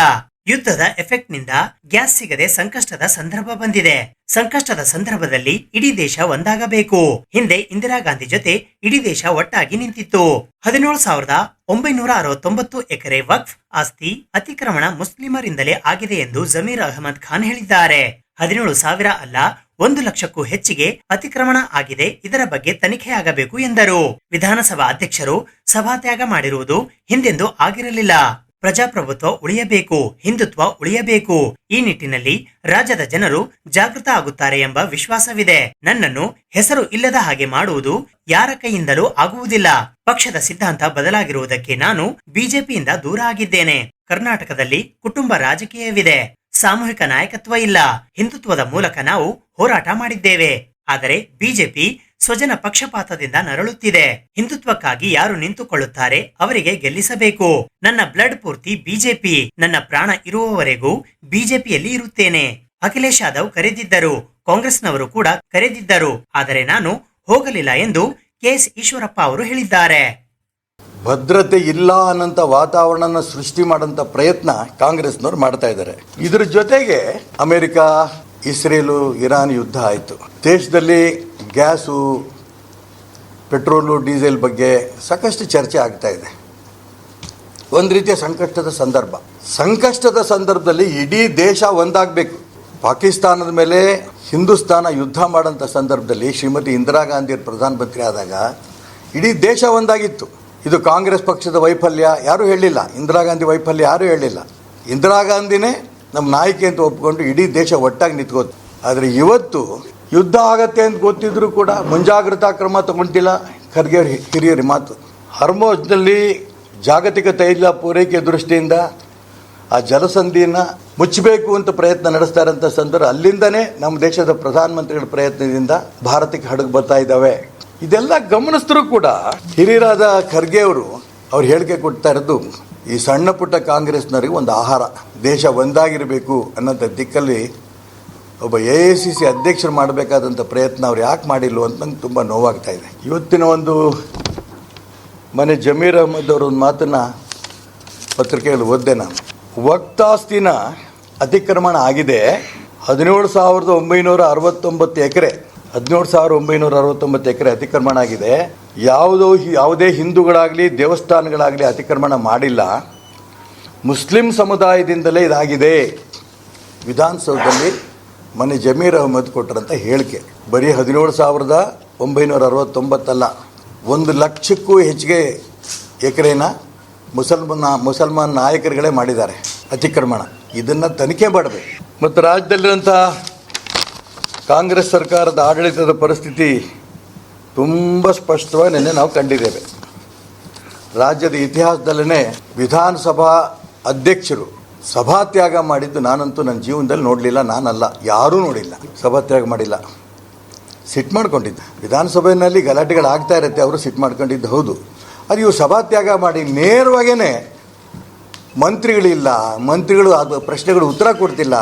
ಯುದ್ಧದ ಎಫೆಕ್ಟ್ ನಿಂದ ಗ್ಯಾಸ್ ಸಿಗದೆ ಸಂಕಷ್ಟದ ಸಂದರ್ಭ ಬಂದಿದೆ. ಸಂಕಷ್ಟದ ಸಂದರ್ಭದಲ್ಲಿ ಇಡೀ ದೇಶ ಒಂದಾಗಬೇಕು. ಹಿಂದೆ ಇಂದಿರಾ ಗಾಂಧಿ ಜೊತೆ ಇಡೀ ದೇಶ ಒಟ್ಟಾಗಿ ನಿಂತಿತ್ತು. 17,969 ಎಕರೆ ವಕ್ಫ್ ಆಸ್ತಿ ಅತಿಕ್ರಮಣ ಮುಸ್ಲಿಮರಿಂದಲೇ ಆಗಿದೆ ಎಂದು ಜಮೀರ್ ಅಹಮದ್ ಖಾನ್ ಹೇಳಿದ್ದಾರೆ. 17,000 ಅಲ್ಲ, 1 ಲಕ್ಷಕ್ಕೂ ಹೆಚ್ಚಿಗೆ ಅತಿಕ್ರಮಣ ಆಗಿದೆ. ಇದರ ಬಗ್ಗೆ ತನಿಖೆಯಾಗಬೇಕು ಎಂದರು. ವಿಧಾನಸಭಾ ಅಧ್ಯಕ್ಷರು ಸಭಾತ್ಯಾಗ ಮಾಡಿರುವುದು ಹಿಂದೆಂದೂ ಆಗಿರಲಿಲ್ಲ. ಪ್ರಜಾಪ್ರಭುತ್ವ ಉಳಿಯಬೇಕು, ಹಿಂದುತ್ವ ಉಳಿಯಬೇಕು. ಈ ನಿಟ್ಟಿನಲ್ಲಿ ರಾಜ್ಯದ ಜನರು ಜಾಗೃತ ಆಗುತ್ತಾರೆ ಎಂಬ ವಿಶ್ವಾಸವಿದೆ. ನನ್ನನ್ನು ಹೆಸರು ಇಲ್ಲದ ಹಾಗೆ ಮಾಡುವುದು ಯಾರ ಕೈಯಿಂದಲೂ ಆಗುವುದಿಲ್ಲ. ಪಕ್ಷದ ಸಿದ್ಧಾಂತ ಬದಲಾಗಿರುವುದಕ್ಕೆ ನಾನು ಬಿಜೆಪಿಯಿಂದ ದೂರ ಆಗಿದ್ದೇನೆ. ಕರ್ನಾಟಕದಲ್ಲಿ ಕುಟುಂಬ ರಾಜಕೀಯವಿದೆ, ಸಾಮೂಹಿಕ ನಾಯಕತ್ವ ಇಲ್ಲ. ಹಿಂದುತ್ವದ ಮೂಲಕ ನಾವು ಹೋರಾಟ ಮಾಡಿದ್ದೇವೆ. ಆದರೆ ಬಿಜೆಪಿ ಸ್ವಜನ ಪಕ್ಷಪಾತದಿಂದ ನರಳುತ್ತಿದೆ. ಹಿಂದುತ್ವಕ್ಕಾಗಿ ಯಾರು ನಿಂತುಕೊಳ್ಳುತ್ತಾರೆ ಅವರಿಗೆ ಗೆಲ್ಲಿಸಬೇಕು. ನನ್ನ ಬ್ಲಡ್ ಪೂರ್ತಿ ಬಿಜೆಪಿ. ನನ್ನ ಪ್ರಾಣ ಇರುವವರೆಗೂ ಬಿಜೆಪಿಯಲ್ಲಿ ಇರುತ್ತೇನೆ. ಅಖಿಲೇಶ್ ಯಾದವ್ ಕರೆದಿದ್ದರು, ಕಾಂಗ್ರೆಸ್ನವರು ಕೂಡ ಕರೆದಿದ್ದರು, ಆದರೆ ನಾನು ಹೋಗಲಿಲ್ಲ ಎಂದು KS ಈಶ್ವರಪ್ಪ ಅವರು ಹೇಳಿದ್ದಾರೆ. ಭದ್ರತೆ ಇಲ್ಲ ಅನ್ನೋಂಥ ವಾತಾವರಣ ಸೃಷ್ಟಿ ಮಾಡೋಂಥ ಪ್ರಯತ್ನ ಕಾಂಗ್ರೆಸ್ನವ್ರು ಮಾಡ್ತಾ ಇದ್ದಾರೆ. ಇದ್ರ ಜೊತೆಗೆ ಅಮೆರಿಕ, ಇಸ್ರೇಲು, ಇರಾನ್ ಯುದ್ಧ ಆಯಿತು. ದೇಶದಲ್ಲಿ ಗ್ಯಾಸು ಪೆಟ್ರೋಲು ಡೀಸೆಲ್ ಬಗ್ಗೆ ಸಾಕಷ್ಟು ಚರ್ಚೆ ಆಗ್ತಾ ಇದೆ. ಒಂದು ರೀತಿಯ ಸಂಕಷ್ಟದ ಸಂದರ್ಭದಲ್ಲಿ ಇಡೀ ದೇಶ ಒಂದಾಗಬೇಕು. ಪಾಕಿಸ್ತಾನದ ಮೇಲೆ ಹಿಂದೂಸ್ತಾನ ಯುದ್ಧ ಮಾಡೋಂಥ ಸಂದರ್ಭದಲ್ಲಿ ಶ್ರೀಮತಿ ಇಂದಿರಾ ಗಾಂಧಿ ಪ್ರಧಾನಮಂತ್ರಿ ಆದಾಗ ಇಡೀ ದೇಶ ಒಂದಾಗಿತ್ತು. ಇದು ಕಾಂಗ್ರೆಸ್ ಪಕ್ಷದ ವೈಫಲ್ಯ ಯಾರೂ ಹೇಳಲಿಲ್ಲ, ಇಂದಿರಾ ಗಾಂಧಿ ವೈಫಲ್ಯ ಯಾರೂ ಹೇಳಲಿಲ್ಲ. ಇಂದಿರಾ ಗಾಂಧಿನೇ ನಮ್ಮ ನಾಯಕಿ ಅಂತ ಒಪ್ಕೊಂಡು ಇಡೀ ದೇಶ ಒಟ್ಟಾಗಿ ನಿಂತ್ಕೋತು. ಆದರೆ ಇವತ್ತು ಯುದ್ಧ ಆಗತ್ತೆ ಅಂತ ಗೊತ್ತಿದ್ರೂ ಕೂಡ ಮುಂಜಾಗ್ರತಾ ಕ್ರಮ ತಗೊಂಡಿಲ್ಲ. ಖರ್ಗೆ ಹಿರಿಯರ ಮಾತು, ಹರ್ಮೋಜ್ನಲ್ಲಿ ಜಾಗತಿಕ ತೈಲ ಪೂರೈಕೆ ದೃಷ್ಟಿಯಿಂದ ಆ ಜಲಸಂಧಿಯನ್ನು ಮುಚ್ಚಬೇಕು ಅಂತ ಪ್ರಯತ್ನ ನಡೆಸ್ತಾ ಇರೋಂಥ ಸಂದರ್ಭ ಅಲ್ಲಿಂದನೇ ನಮ್ಮ ದೇಶದ ಪ್ರಧಾನಮಂತ್ರಿಗಳ ಪ್ರಯತ್ನದಿಂದ ಭಾರತಕ್ಕೆ ಹಡಗು ಬರ್ತಾ ಇದ್ದಾವೆ. ಇದೆಲ್ಲ ಗಮನಿಸಿದ್ರೂ ಕೂಡ ಹಿರಿಯರಾದ ಖರ್ಗೆ ಅವ್ರು ಹೇಳಿಕೆ ಕೊಡ್ತಾ ಇರೋದು ಈ ಸಣ್ಣ ಪುಟ್ಟ ಕಾಂಗ್ರೆಸ್ನವರಿಗೆ ಒಂದು ಆಹಾರ. ದೇಶ ಒಂದಾಗಿರಬೇಕು ಅನ್ನೋಂಥ ದಿಕ್ಕಲ್ಲಿ ಒಬ್ಬ AICC ಅಧ್ಯಕ್ಷರು ಮಾಡಬೇಕಾದಂಥ ಪ್ರಯತ್ನ ಅವ್ರು ಯಾಕೆ ಮಾಡಿಲ್ಲ ಅಂತ ನಂಗೆ ತುಂಬ ನೋವಾಗ್ತಾ ಇದೆ. ಇವತ್ತಿನ ಒಂದು ಮನೆ ಜಮೀರ್ ಅಹಮದ್ ಅವರ ಒಂದು ಮಾತನ್ನು ಪತ್ರಿಕೆಯಲ್ಲಿ ಓದಿದೆ ನಾನು. ವಕ್ತಾಸ್ತಿನ ಅತಿಕ್ರಮಣ ಆಗಿದೆ. 17,969 ಎಕರೆ 17,969 ಎಕರೆ ಅತಿಕ್ರಮಣ ಆಗಿದೆ. ಯಾವುದೇ ಹಿಂದೂಗಳಾಗಲಿ ದೇವಸ್ಥಾನಗಳಾಗಲಿ ಅತಿಕ್ರಮಣ ಮಾಡಿಲ್ಲ. ಮುಸ್ಲಿಂ ಸಮುದಾಯದಿಂದಲೇ ಇದಾಗಿದೆ. ವಿಧಾನಸೌಧದಲ್ಲಿ ಮನೆ ಜಮೀರ್ ಅಹಮದ್ ಕೊಟ್ಟರಂಥ ಹೇಳಿಕೆ. ಬರೀ 17,969 ಅಲ್ಲ, 1,00,000ಕ್ಕೂ ಹೆಚ್ಚಿಗೆ ಎಕರೆನ ಮುಸಲ್ಮಾನ್ ನಾಯಕರುಗಳೇ ಮಾಡಿದ್ದಾರೆ ಅತಿಕ್ರಮಣ. ಇದನ್ನು ತನಿಖೆ ಮಾಡಬೇಕು. ಮತ್ತು ರಾಜ್ಯದಲ್ಲಿರುವಂಥ ಕಾಂಗ್ರೆಸ್ ಸರ್ಕಾರದ ಆಡಳಿತದ ಪರಿಸ್ಥಿತಿ ತುಂಬ ಸ್ಪಷ್ಟವಾಗಿ ನಿನ್ನೆ ನಾವು ಕಂಡಿದ್ದೇವೆ. ರಾಜ್ಯದ ಇತಿಹಾಸದಲ್ಲೇ ವಿಧಾನಸಭಾ ಅಧ್ಯಕ್ಷರು ಸಭಾತ್ಯಾಗ ಮಾಡಿದ್ದು ನಾನಂತೂ ನನ್ನ ಜೀವನದಲ್ಲಿ ನೋಡಲಿಲ್ಲ. ನಾನಲ್ಲ, ಯಾರೂ ನೋಡಿಲ್ಲ. ಸಭಾತ್ಯಾಗ ಮಾಡಿಲ್ಲ, ಸಿಟ್ಟು ಮಾಡ್ಕೊಂಡಿದ್ದ. ವಿಧಾನಸಭೆಯಲ್ಲಿ ಗಲಾಟೆಗಳಾಗ್ತಾ ಇರುತ್ತೆ, ಅವರು ಸಿಟ್ಟು ಮಾಡ್ಕೊಂಡಿದ್ದು ಹೌದು. ಅದು ಇವು ಸಭಾತ್ಯಾಗ ಮಾಡಿ ನೇರವಾಗೇ ಮಂತ್ರಿಗಳು ಅದು ಪ್ರಶ್ನೆಗಳು ಉತ್ತರ ಕೊಡ್ತಿಲ್ಲ,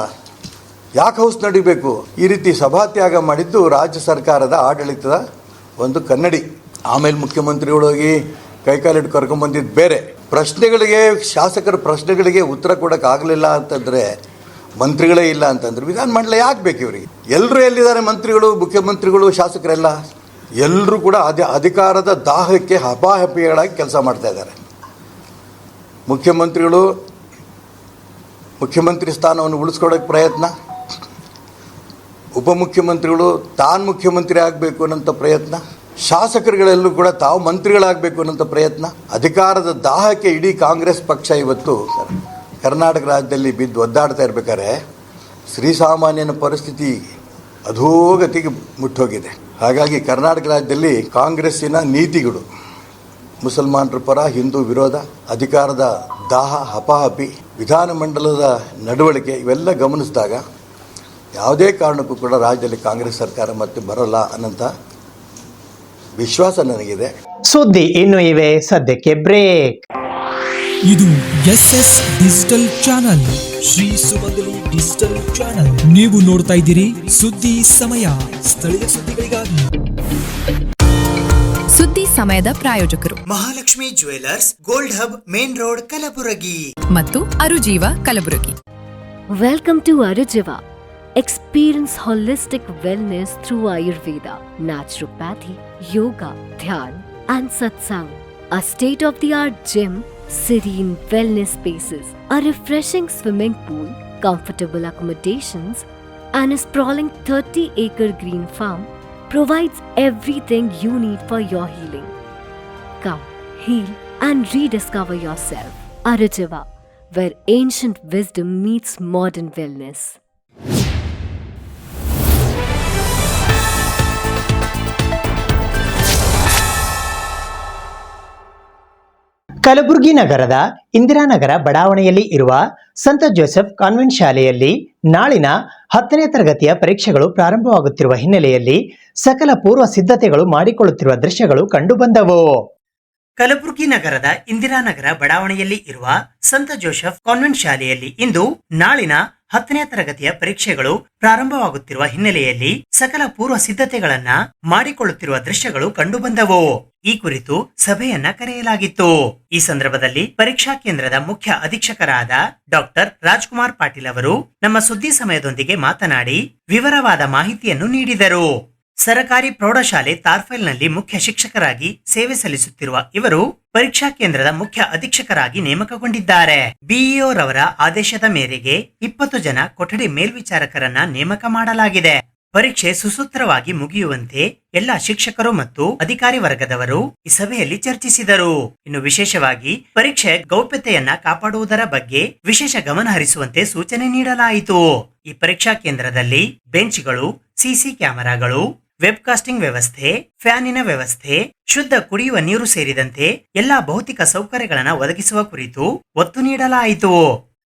ಯಾಕೆ ಹೌಸ್ ನಡಿಬೇಕು, ಈ ರೀತಿ ಸಭಾತ್ಯಾಗ ಮಾಡಿದ್ದು ರಾಜ್ಯ ಸರ್ಕಾರದ ಆಡಳಿತದ ಒಂದು ಕನ್ನಡಿ. ಆಮೇಲೆ ಮುಖ್ಯಮಂತ್ರಿಗಳು ಹೋಗಿ ಕೈಕಾಲಿಟ್ಟು ಕರ್ಕೊಂಬಂದಿದ್ದು ಬೇರೆ. ಶಾಸಕರ ಪ್ರಶ್ನೆಗಳಿಗೆ ಉತ್ತರ ಕೊಡೋಕ್ಕಾಗಲಿಲ್ಲ ಅಂತಂದರೆ, ಮಂತ್ರಿಗಳೇ ಇಲ್ಲ ಅಂತಂದ್ರೆ ವಿಧಾನಮಂಡಲ ಯಾಕೆ ಬೇಕು ಇವರಿಗೆ? ಎಲ್ಲರೂ ಎಲ್ಲಿದ್ದಾರೆ? ಮಂತ್ರಿಗಳು, ಮುಖ್ಯಮಂತ್ರಿಗಳು, ಶಾಸಕರೆಲ್ಲ ಎಲ್ಲರೂ ಕೂಡ ಅಧಿಕಾರದ ದಾಹಕ್ಕೆ ಹಪಾಹಪಿಗಳಾಗಿ ಕೆಲಸ ಮಾಡ್ತಾ ಇದ್ದಾರೆ. ಮುಖ್ಯಮಂತ್ರಿ ಸ್ಥಾನವನ್ನು ಉಳಿಸ್ಕೊಳ್ಳೋಕ್ಕೆ ಪ್ರಯತ್ನ, ಉಪಮುಖ್ಯಮಂತ್ರಿಗಳು ತಾನು ಮುಖ್ಯಮಂತ್ರಿ ಆಗಬೇಕು ಅನ್ನೋಂಥ ಪ್ರಯತ್ನ, ಶಾಸಕರುಗಳೆಲ್ಲರೂ ಕೂಡ ತಾವು ಮಂತ್ರಿಗಳಾಗಬೇಕು ಅನ್ನೋಂಥ ಪ್ರಯತ್ನ. ಅಧಿಕಾರದ ದಾಹಕ್ಕೆ ಇಡೀ ಕಾಂಗ್ರೆಸ್ ಪಕ್ಷ ಇವತ್ತು ಕರ್ನಾಟಕ ರಾಜ್ಯದಲ್ಲಿ ಬಿದ್ದು ಒದ್ದಾಡ್ತಾ ಇರಬೇಕಾದ್ರೆ ಶ್ರೀಸಾಮಾನ್ಯನ ಪರಿಸ್ಥಿತಿ ಅಧೋಗತಿಗೆ ಮುಟ್ಟೋಗಿದೆ. ಹಾಗಾಗಿ ಕರ್ನಾಟಕ ರಾಜ್ಯದಲ್ಲಿ ಕಾಂಗ್ರೆಸ್ಸಿನ ನೀತಿಗಳು ಮುಸಲ್ಮಾನರ ಪರ, ಹಿಂದೂ ವಿರೋಧ, ಅಧಿಕಾರದ ದಾಹ, ಹಪಾಹಪಿ, ವಿಧಾನಮಂಡಲದ ನಡವಳಿಕೆ ಇವೆಲ್ಲ ಗಮನಿಸಿದಾಗ ಯಾವುದೇ ಕಾರಣಕ್ಕೂ ಕೂಡ ರಾಜ್ಯದಲ್ಲಿ ಕಾಂಗ್ರೆಸ್ ಸರ್ಕಾರ ಮತ್ತೆ ಬರೋಲ್ಲ ಅನ್ನೋಂಥ ವಿಶ್ವಾಸ ನನಗಿದೆ. ಸುದ್ದಿ ಇನ್ನು ಇವೆ, ಸದ್ಯಕ್ಕೆ ಬ್ರೇಕ್. ಇದು SS ಡಿಜಿಟಲ್ ಚಾನಲ್, ಶ್ರೀ ಸುಮಂಗಲಿ ಡಿಜಿಟಲ್ ಚಾನಲ್. ನೀವು ನೋಡ್ತಾ ಇದ್ದೀರಿ ಸುದ್ದಿ ಸಮಯ, ಸ್ಥಳೀಯ ಸುದ್ದಿಗಳಿಗಾಗಿ. ಸುದ್ದಿ ಸಮಯದ ಪ್ರಾಯೋಜಕರು Mahalakshmi jewellers, gold hub, main road, Kalaburagi ಮತ್ತು ಅರುಜೀವ Kalaburagi. Welcome to Arujiva. Experience holistic wellness through Ayurveda, naturopathy, yoga, dhyan, and satsang. A state-of-the-art gym, serene wellness spaces, a refreshing swimming pool, comfortable accommodations, and a sprawling 30-acre green farm provides everything you need for your healing. Come, heal, and rediscover yourself. Arujiva, where ancient wisdom meets modern wellness. Kalaburagi ನಗರದ ಇಂದಿರಾನಗರ ಬಡಾವಣೆಯಲ್ಲಿ ಇರುವ ಸಂತ Joseph convent ಶಾಲೆಯಲ್ಲಿ ನಾಳಿನ 10ನೇ ತರಗತಿಯ ಪರೀಕ್ಷೆಗಳು ಪ್ರಾರಂಭವಾಗುತ್ತಿರುವ ಹಿನ್ನೆಲೆಯಲ್ಲಿ ಸಕಲ ಪೂರ್ವ ಸಿದ್ಧತೆಗಳು ಮಾಡಿಕೊಳ್ಳುತ್ತಿರುವ ದೃಶ್ಯಗಳು ಕಂಡುಬಂದವು. ಕಲಬುರಗಿ ನಗರದ ಇಂದಿರಾನಗರ ಬಡಾವಣೆಯಲ್ಲಿ ಇರುವ ಸಂತ ಜೋಸೆಫ್ ಕಾನ್ವೆಂಟ್ ಶಾಲೆಯಲ್ಲಿ ಇಂದು ನಾಳಿನ 10ನೇ ತರಗತಿಯ ಪರೀಕ್ಷೆಗಳು ಪ್ರಾರಂಭವಾಗುತ್ತಿರುವ ಹಿನ್ನೆಲೆಯಲ್ಲಿ ಸಕಲ ಪೂರ್ವ ಸಿದ್ಧತೆಗಳನ್ನ ಮಾಡಿಕೊಳ್ಳುತ್ತಿರುವ ದೃಶ್ಯಗಳು ಕಂಡುಬಂದವು. ಈ ಕುರಿತು ಸಭೆಯನ್ನ ಕರೆಯಲಾಗಿತ್ತು. ಈ ಸಂದರ್ಭದಲ್ಲಿ ಪರೀಕ್ಷಾ ಕೇಂದ್ರದ ಮುಖ್ಯ ಅಧೀಕ್ಷಕರಾದ ಡಾಕ್ಟರ್ ರಾಜ್ಕುಮಾರ್ ಪಾಟೀಲ್ ಅವರು ನಮ್ಮ ಸುದ್ದಿ ಸಮಯದೊಂದಿಗೆ ಮಾತನಾಡಿ ವಿವರವಾದ ಮಾಹಿತಿಯನ್ನು ನೀಡಿದರು. ಸರಕಾರಿ ಪ್ರೌಢಶಾಲೆ ತಾರ್ಫೈಲ್ನಲ್ಲಿ ಮುಖ್ಯ ಶಿಕ್ಷಕರಾಗಿ ಸೇವೆ ಸಲ್ಲಿಸುತ್ತಿರುವ ಇವರು ಪರೀಕ್ಷಾ ಕೇಂದ್ರದ ಮುಖ್ಯ ಅಧೀಕ್ಷಕರಾಗಿ ನೇಮಕಗೊಂಡಿದ್ದಾರೆ. ಬಿಇಒ ರವರ ಆದೇಶದ ಮೇರೆಗೆ 20 ಜನ ಕೊಠಡಿ ಮೇಲ್ವಿಚಾರಕರನ್ನ ನೇಮಕ ಮಾಡಲಾಗಿದೆ. ಪರೀಕ್ಷೆ ಸುಸೂತ್ರವಾಗಿ ಮುಗಿಯುವಂತೆ ಎಲ್ಲಾ ಶಿಕ್ಷಕರು ಮತ್ತು ಅಧಿಕಾರಿ ವರ್ಗದವರು ಈ ಸಭೆಯಲ್ಲಿ ಚರ್ಚಿಸಿದರು. ಇನ್ನು ವಿಶೇಷವಾಗಿ ಪರೀಕ್ಷೆ ಗೌಪ್ಯತೆಯನ್ನ ಕಾಪಾಡುವುದರ ಬಗ್ಗೆ ವಿಶೇಷ ಗಮನ ಹರಿಸುವಂತೆ ಸೂಚನೆ ನೀಡಲಾಯಿತು. ಈ ಪರೀಕ್ಷಾ ಕೇಂದ್ರದಲ್ಲಿ ಬೆಂಚ್ಗಳು, ಸಿಸಿ ಕ್ಯಾಮೆರಾಗಳು, ವೆಬ್ಕಾಸ್ಟಿಂಗ್ ವ್ಯವಸ್ಥೆ, ಫ್ಯಾನಿನ ವ್ಯವಸ್ಥೆ, ಶುದ್ಧ ಕುಡಿಯುವ ನೀರು ಸೇರಿದಂತೆ ಎಲ್ಲಾ ಭೌತಿಕ ಸೌಕರ್ಯಗಳನ್ನು ಒದಗಿಸುವ ಕುರಿತು ಒತ್ತು ನೀಡಲಾಯಿತು.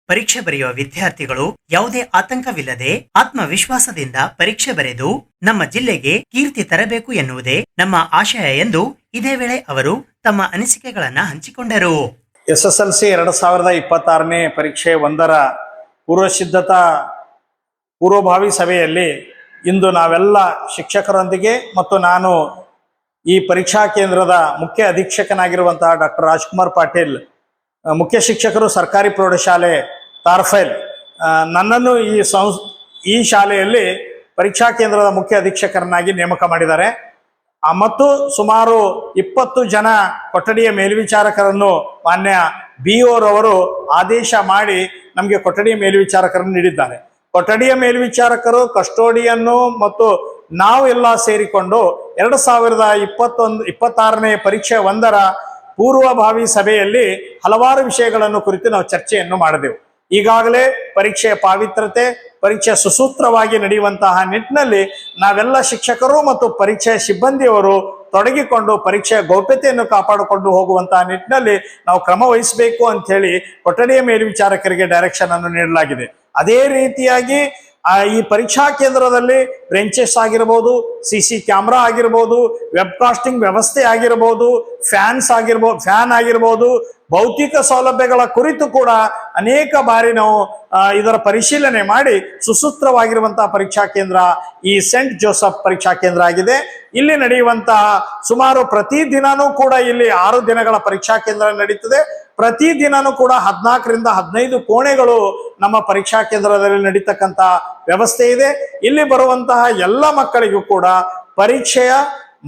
ಪರೀಕ್ಷೆ ಬರೆಯುವ ವಿದ್ಯಾರ್ಥಿಗಳು ಯಾವುದೇ ಆತಂಕವಿಲ್ಲದೆ ಆತ್ಮವಿಶ್ವಾಸದಿಂದ ಪರೀಕ್ಷೆ ಬರೆದು ನಮ್ಮ ಜಿಲ್ಲೆಗೆ ಕೀರ್ತಿ ತರಬೇಕು ಎನ್ನುವುದೇ ನಮ್ಮ ಆಶಯ ಎಂದು ಇದೇ ವೇಳೆ ಅವರು ತಮ್ಮ ಅನಿಸಿಕೆಗಳನ್ನ ಹಂಚಿಕೊಂಡರು. SSLC 2026ನೇ ಪರೀಕ್ಷೆ 1ರ ಪೂರ್ವಭಾವಿ ಸಭೆಯಲ್ಲಿ ಇಂದು ನಾವೆಲ್ಲ ಶಿಕ್ಷಕರೊಂದಿಗೆ ಮತ್ತು ನಾನು ಈ ಪರೀಕ್ಷಾ ಕೇಂದ್ರದ ಮುಖ್ಯ ಅಧೀಕ್ಷಕನಾಗಿರುವಂತಹ ಡಾಕ್ಟರ್ ರಾಜ್ಕುಮಾರ್ ಪಾಟೀಲ್, ಮುಖ್ಯ ಶಿಕ್ಷಕರು ಸರ್ಕಾರಿ ಪ್ರೌಢಶಾಲೆ ತಾರ್ಫೈಲ್, ನನ್ನನ್ನು ಈ ಶಾಲೆಯಲ್ಲಿ ಪರೀಕ್ಷಾ ಕೇಂದ್ರದ ಮುಖ್ಯ ಅಧೀಕ್ಷಕರನ್ನಾಗಿ ನೇಮಕ ಮಾಡಿದ್ದಾರೆ. ಮತ್ತು ಸುಮಾರು 20 ಜನ ಕೊಠಡಿಯ ಮೇಲ್ವಿಚಾರಕರನ್ನು ಮಾನ್ಯ BO ರವರು ಆದೇಶ ಮಾಡಿ ನಮಗೆ ಕೊಠಡಿಯ ಮೇಲ್ವಿಚಾರಕರನ್ನು ನೀಡಿದ್ದಾರೆ. ಕೊಠಡಿಯ ಮೇಲ್ವಿಚಾರಕರು, ಕಸ್ಟೋಡಿಯನ್ನು ಮತ್ತು ನಾವು ಎಲ್ಲ ಸೇರಿಕೊಂಡು 2026ನೇ ಪರೀಕ್ಷೆ 1ರ ಪೂರ್ವಭಾವಿ ಸಭೆಯಲ್ಲಿ ಹಲವಾರು ವಿಷಯಗಳನ್ನು ಕುರಿತು ನಾವು ಚರ್ಚೆಯನ್ನು ಮಾಡಿದೆವು. ಈಗಾಗಲೇ ಪರೀಕ್ಷೆಯ ಪಾವಿತ್ರತೆ, ಪರೀಕ್ಷೆ ಸುಸೂತ್ರವಾಗಿ ನಡೆಯುವಂತಹ ನಿಟ್ಟಿನಲ್ಲಿ ನಾವೆಲ್ಲ ಶಿಕ್ಷಕರು ಮತ್ತು ಪರೀಕ್ಷೆಯ ಸಿಬ್ಬಂದಿಯವರು ತೊಡಗಿಕೊಂಡು ಪರೀಕ್ಷೆಯ ಗೌಪ್ಯತೆಯನ್ನು ಕಾಪಾಡಿಕೊಂಡು ಹೋಗುವಂತಹ ನಿಟ್ಟಿನಲ್ಲಿ ನಾವು ಕ್ರಮ ವಹಿಸಬೇಕು ಅಂತ ಹೇಳಿ ಕೊಠಡಿಯ ಮೇಲ್ವಿಚಾರಕರಿಗೆ ಡೈರೆಕ್ಷನ್ ಅನ್ನು ನೀಡಲಾಗಿದೆ. ಅದೇ ರೀತಿಯಾಗಿ ಈ ಪರೀಕ್ಷಾ ಕೇಂದ್ರದಲ್ಲಿ ಬ್ರೆಂಚಸ್ ಆಗಿರ್ಬೋದು, CC ಕ್ಯಾಮ್ರಾ ಆಗಿರ್ಬೋದು, ವೆಬ್ಕಾಸ್ಟಿಂಗ್ ವ್ಯವಸ್ಥೆ ಆಗಿರ್ಬೋದು, ಫ್ಯಾನ್ ಆಗಿರ್ಬೋದು, ಭೌತಿಕ ಸೌಲಭ್ಯಗಳ ಕುರಿತು ಕೂಡ ಅನೇಕ ಬಾರಿ ನಾವು ಇದರ ಪರಿಶೀಲನೆ ಮಾಡಿ ಸುಸೂತ್ರವಾಗಿರುವಂತಹ ಪರೀಕ್ಷಾ ಕೇಂದ್ರ ಈ ಸೆಂಟ್ ಜೋಸೆಫ್ ಪರೀಕ್ಷಾ ಕೇಂದ್ರ ಆಗಿದೆ. ಇಲ್ಲಿ ನಡೆಯುವಂತಹ ಸುಮಾರು ಪ್ರತಿ ದಿನಾನೂ ಕೂಡ ಇಲ್ಲಿ 6 ದಿನಗಳ ಪರೀಕ್ಷಾ ಕೇಂದ್ರ ನಡೀತದೆ. ಪ್ರತಿ ದಿನಾನೂ ಕೂಡ 14ರಿಂದ 15 ಕೋಣೆಗಳು ನಮ್ಮ ಪರೀಕ್ಷಾ ಕೇಂದ್ರದಲ್ಲಿ ನಡೀತಕ್ಕಂತ ವ್ಯವಸ್ಥೆ ಇದೆ. ಇಲ್ಲಿ ಬರುವಂತಹ ಎಲ್ಲ ಮಕ್ಕಳಿಗೂ ಕೂಡ ಪರೀಕ್ಷೆಯ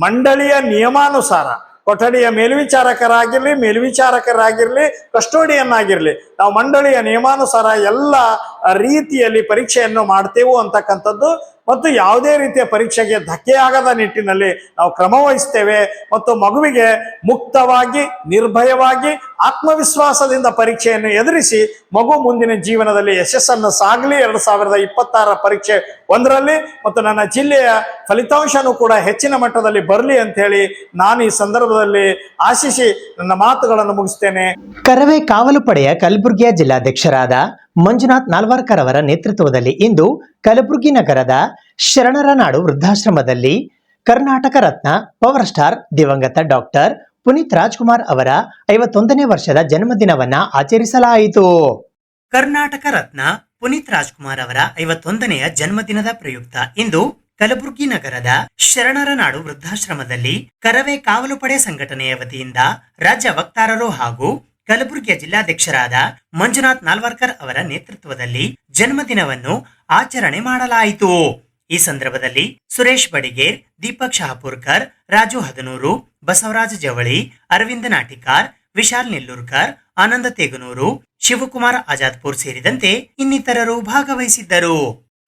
ಮಂಡಳಿಯ ನಿಯಮಾನುಸಾರ ಕೊಠಡಿಯ ಮೇಲ್ವಿಚಾರಕರಾಗಿರ್ಲಿ, ಕಸ್ಟೋಡಿಯನ್ ಆಗಿರ್ಲಿ, ನಾವು ಮಂಡಳಿಯ ನಿಯಮಾನುಸಾರ ಎಲ್ಲ ರೀತಿಯಲ್ಲಿ ಪರೀಕ್ಷೆಯನ್ನು ಮಾಡ್ತೇವೆ ಅಂತಕ್ಕಂಥದ್ದು ಮತ್ತು ಯಾವುದೇ ರೀತಿಯ ಪರೀಕ್ಷೆಗೆ ಧಕ್ಕೆಯಾಗದ ನಿಟ್ಟಿನಲ್ಲಿ ನಾವು ಕ್ರಮ ವಹಿಸ್ತೇವೆ ಮತ್ತು ಮಗುವಿಗೆ ಮುಕ್ತವಾಗಿ, ನಿರ್ಭಯವಾಗಿ, ಆತ್ಮವಿಶ್ವಾಸದಿಂದ ಪರೀಕ್ಷೆಯನ್ನು ಎದುರಿಸಿ ಮಗು ಮುಂದಿನ ಜೀವನದಲ್ಲಿ ಯಶಸ್ಸನ್ನು ಸಾಗಲಿ 2026 ಪರೀಕ್ಷೆ 1ರಲ್ಲಿ ಮತ್ತು ನನ್ನ ಜಿಲ್ಲೆಯ ಫಲಿತಾಂಶನೂ ಕೂಡ ಹೆಚ್ಚಿನ ಮಟ್ಟದಲ್ಲಿ ಬರಲಿ ಅಂತ ಹೇಳಿ ನಾನು ಈ ಸಂದರ್ಭದಲ್ಲಿ ಆಶಿಸಿ ನನ್ನ ಮಾತುಗಳನ್ನು ಮುಗಿಸ್ತೇನೆ. ಕರವೇ ಕಾವಲು ಪಡೆಯ ಕಲಬುರಗಿಯ ಜಿಲ್ಲಾಧ್ಯಕ್ಷರಾದ ಮಂಜುನಾಥ್ ನಾಲ್ವರ್ಕರ್ ಅವರ ನೇತೃತ್ವದಲ್ಲಿ ಇಂದು ಕಲಬುರಗಿ ನಗರದ ಶರಣರ ನಾಡು ವೃದ್ಧಾಶ್ರಮದಲ್ಲಿ ಕರ್ನಾಟಕ ರತ್ನ ಪವರ್ ಸ್ಟಾರ್ ದಿವಂಗತ ಡಾಕ್ಟರ್ ಪುನೀತ್ ರಾಜ್ಕುಮಾರ್ ಅವರ 51ನೇ ವರ್ಷದ ಜನ್ಮದಿನವನ್ನ ಆಚರಿಸಲಾಯಿತು. ಕರ್ನಾಟಕ ರತ್ನ ಪುನೀತ್ ರಾಜ್ಕುಮಾರ್ ಅವರ 51ನೆಯ ಜನ್ಮದಿನದ ಪ್ರಯುಕ್ತ ಇಂದು ಕಲಬುರಗಿ ನಗರದ ಶರಣರ ನಾಡು ವೃದ್ಧಾಶ್ರಮದಲ್ಲಿ ಕರವೇ ಕಾವಲು ಪಡೆ ಸಂಘಟನೆಯ ವತಿಯಿಂದ ರಾಜ್ಯ ವಕ್ತಾರರು ಹಾಗೂ ಕಲಬುರಗಿಯ ಜಿಲ್ಲಾಧ್ಯಕ್ಷರಾದ ಮಂಜುನಾಥ್ ನಾಲ್ವರ್ಕರ್ ಅವರ ನೇತೃತ್ವದಲ್ಲಿ ಜನ್ಮದಿನವನ್ನು ಆಚರಣೆ ಮಾಡಲಾಯಿತು. ಈ ಸಂದರ್ಭದಲ್ಲಿ ಸುರೇಶ್ ಬಡಿಗೇರ್, ದೀಪಕ್ ಶಹಾಪುರ್ಕರ್, ರಾಜು ಹದನೂರು, ಬಸವರಾಜ ಜವಳಿ, ಅರವಿಂದ ನಾಟಿಕಾರ್, ವಿಶಾಲ್ ನೆಲ್ಲೂರ್ಕರ್, ಆನಂದ ತೇಗನೂರು, ಶಿವಕುಮಾರ್ ಆಜಾದ್ಪುರ್ ಸೇರಿದಂತೆ ಇನ್ನಿತರರು ಭಾಗವಹಿಸಿದ್ದರು.